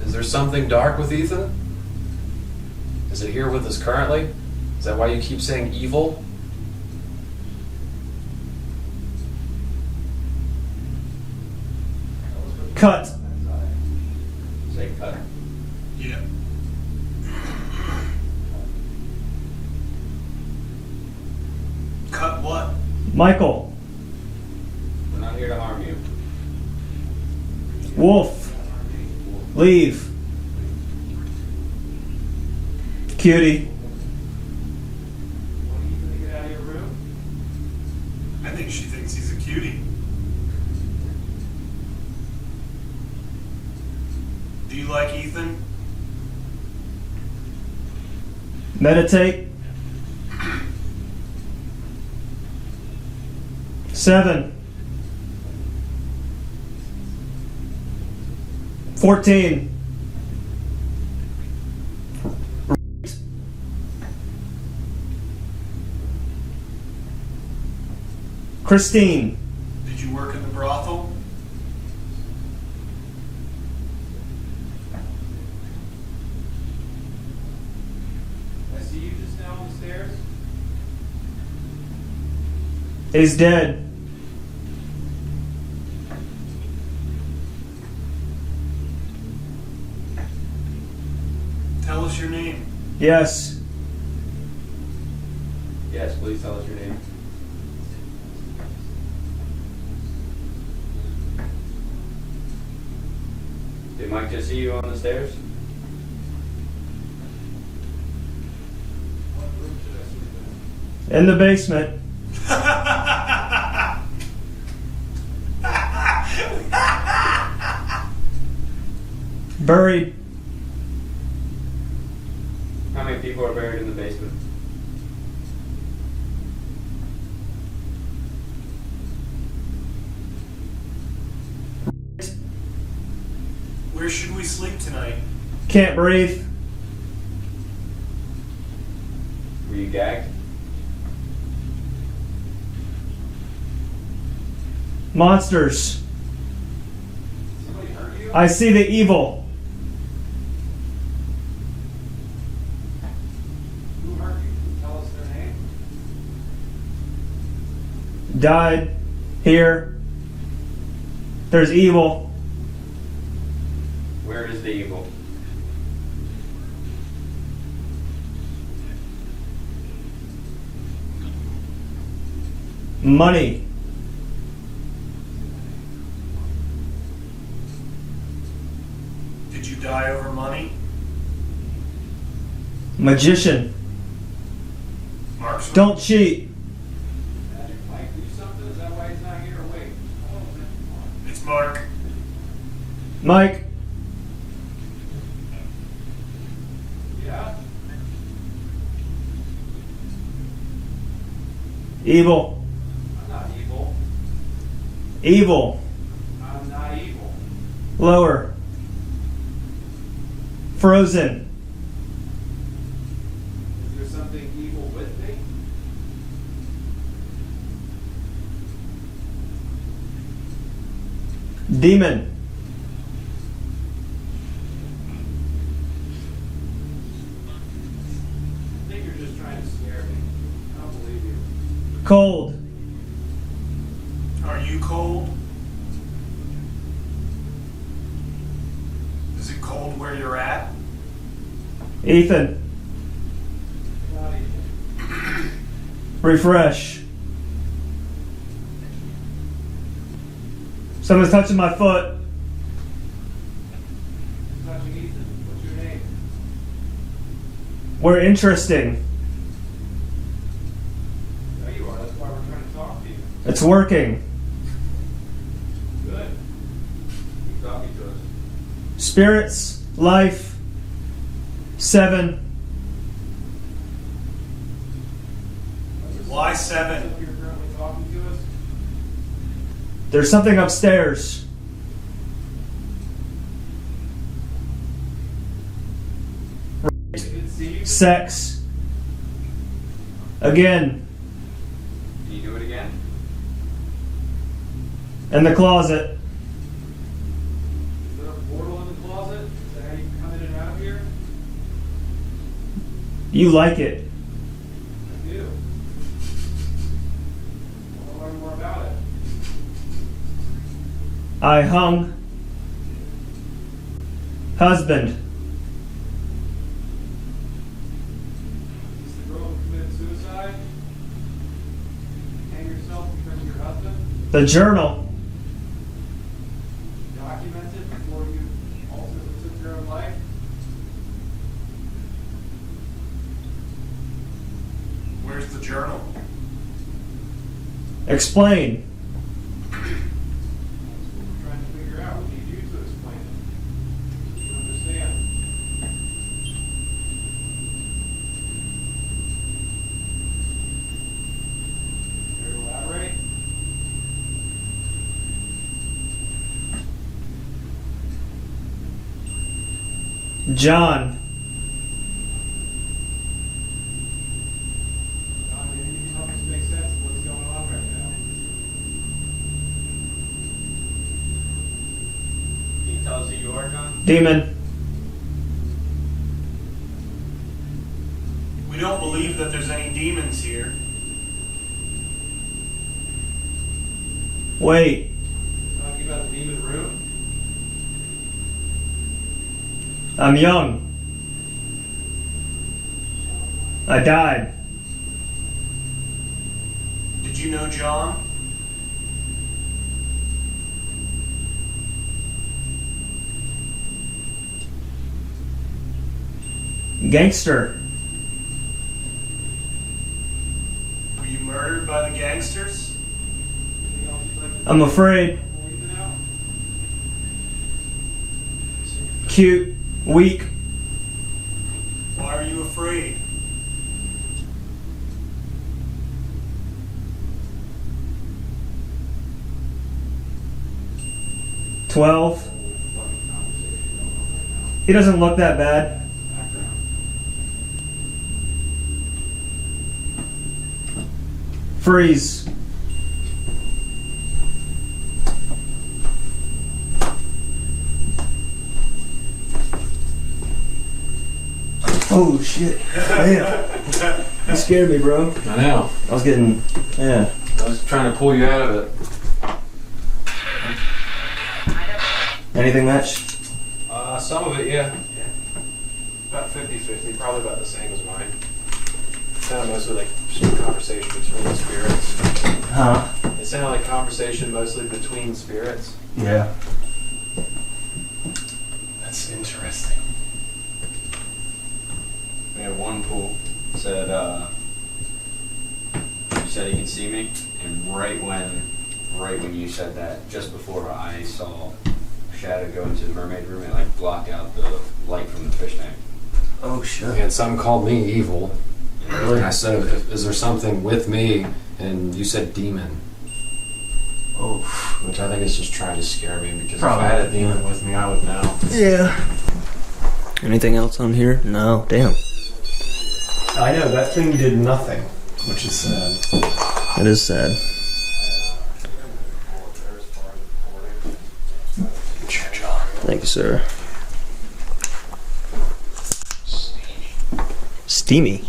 Is there something dark with Ethan? Is it here with us currently? Is that why you keep saying evil? Cut. Say cut. Yeah. Cut what? Michael. We're not here to harm you. Wolf. Leave. Cutie. Want Ethan to get out of your room? I think she thinks he's a cutie. Do you like Ethan? Meditate. 7. 14. Christine. Did you work in the brothel? I see you just now on the stairs. Is dead. Tell us your name. Yes. Yes, please tell us your name. Did Mike just see you on the stairs? What room should I sleep in? In the basement. Buried. How many people are buried in the basement? Where should we sleep tonight? Can't breathe. Were you gagged? Monsters. Somebody hurt you? I see the evil. Who hurt you? Can you tell us their name? Died. Here. There's evil. Where is the evil? Money. Did you die over money? Magician. Marksman? Don't cheat. Magic Mike do something? Is that why he's not here? Wait. It's Mark. Mike. Yeah? Evil. I'm not evil. Evil. I'm not evil. Lower. Frozen. Demon. I think you're just trying to scare me. I don't believe you. Cold. Are you cold? Is it cold where you're at? Ethan. Refresh. Someone's touching my foot. Touching Ethan. What's your name? We're interesting. There you are. That's why we're trying to talk to you. It's working. Good. Keep talking to us. Spirits, life, 7. Why 7? You're currently talking to us? There's something upstairs. I didn't see you. Sex. Again. Can you do it again? In the closet. Is there a portal in the closet? Is that how you can come in and out of here? You like it. I do. I want to learn more about it. I hung. Husband. Is this the girl who committed suicide? Hang yourself because of your husband? The journal. Documented before you ultimately took your own life? Where's the journal? Explain. That's what we're trying to figure out. We need you to explain it. You understand? Care to elaborate? John. John, maybe you can help us make sense of what's going on right now. Can you tell us who you are, John? Demon. We don't believe that there's any demons here. Wait. Talking about the demon room? I'm young. I died. Did you know John? Gangster. Were you murdered by the gangsters? Anything else you'd like to I'm afraid. before we get out? Cute. Weak. Why are you afraid? $12. He doesn't look that bad. Freeze. Oh shit. Damn. You scared me, bro. I know. I was getting, yeah. I was trying to pull you out of it. Anything match? Some of it, yeah. About 50-50, probably about the same as mine. Sounded mostly like just conversation between the spirits. Huh? It sounded like conversation mostly between spirits. Yeah. That's interesting. We have one pool said, you said he can see me, and right when you said that, just before I saw a shadow go into the mermaid room, it like blocked out the light from the fish tank. Oh shit. And something called me evil. Really? And I said, is there something with me? And you said demon. Oh. Which I think is just trying to scare me, because Probably. if I had a demon with me, I would know. Yeah. Anything else on here? No. Damn. I know, that thing did nothing, which is sad. It is sad. Thank you, sir. Steamy.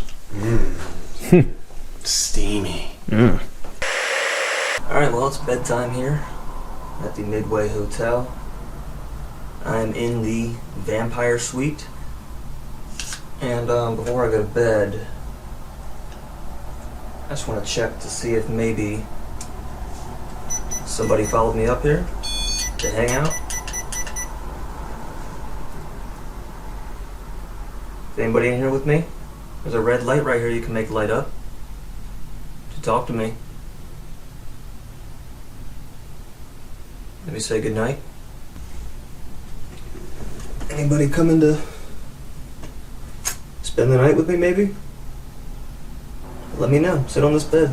Steamy. Alright, well, it's bedtime here at the Midway Hotel. I'm in the vampire suite. And before I go to bed, I just want to check to see if maybe somebody followed me up here to hang out. Is anybody in here with me? There's a red light right here you can make light up to talk to me. Let me say goodnight. Anybody coming to spend the night with me, maybe? Let me know. Sit on this bed.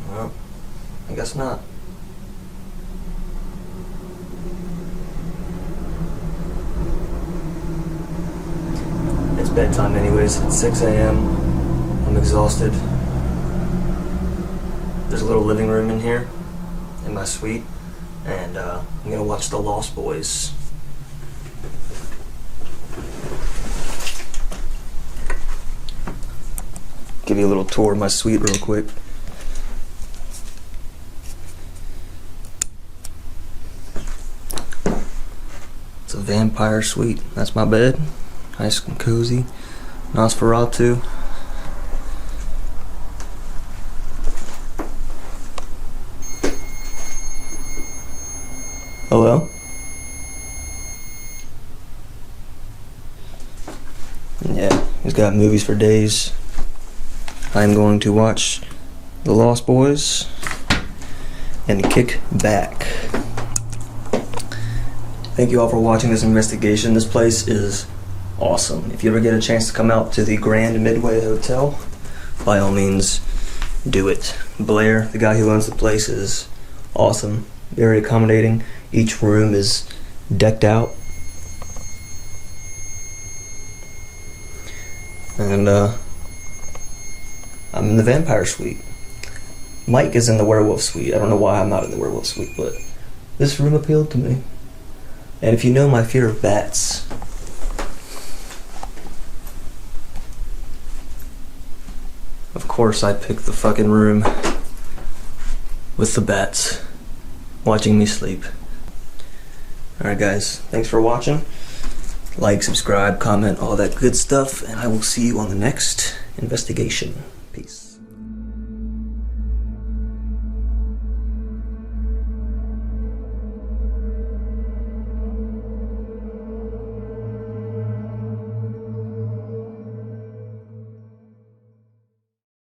Well, I guess not. It's bedtime anyways. It's 6 a.m. I'm exhausted. There's a little living room in here, in my suite, and I'm gonna watch The Lost Boys. Give you a little tour of my suite real quick. It's a vampire suite. That's my bed. Nice and cozy. Nosferatu. Hello? Yeah, he's got movies for days. I'm going to watch The Lost Boys and kick back. Thank you all for watching this investigation. This place is awesome. If you ever get a chance to come out to the Grand Midway Hotel, by all means, do it. Blair, the guy who owns the place, is awesome. Very accommodating. Each room is decked out. And I'm in the vampire suite. Mike is in the werewolf suite. I don't know why I'm not in the werewolf suite, but this room appealed to me. And if you know my fear of bats, of course I picked the fucking room with the bats watching me sleep. Alright guys, thanks for watching. Like, subscribe, comment, all that good stuff, and I will see you on the next investigation. Peace.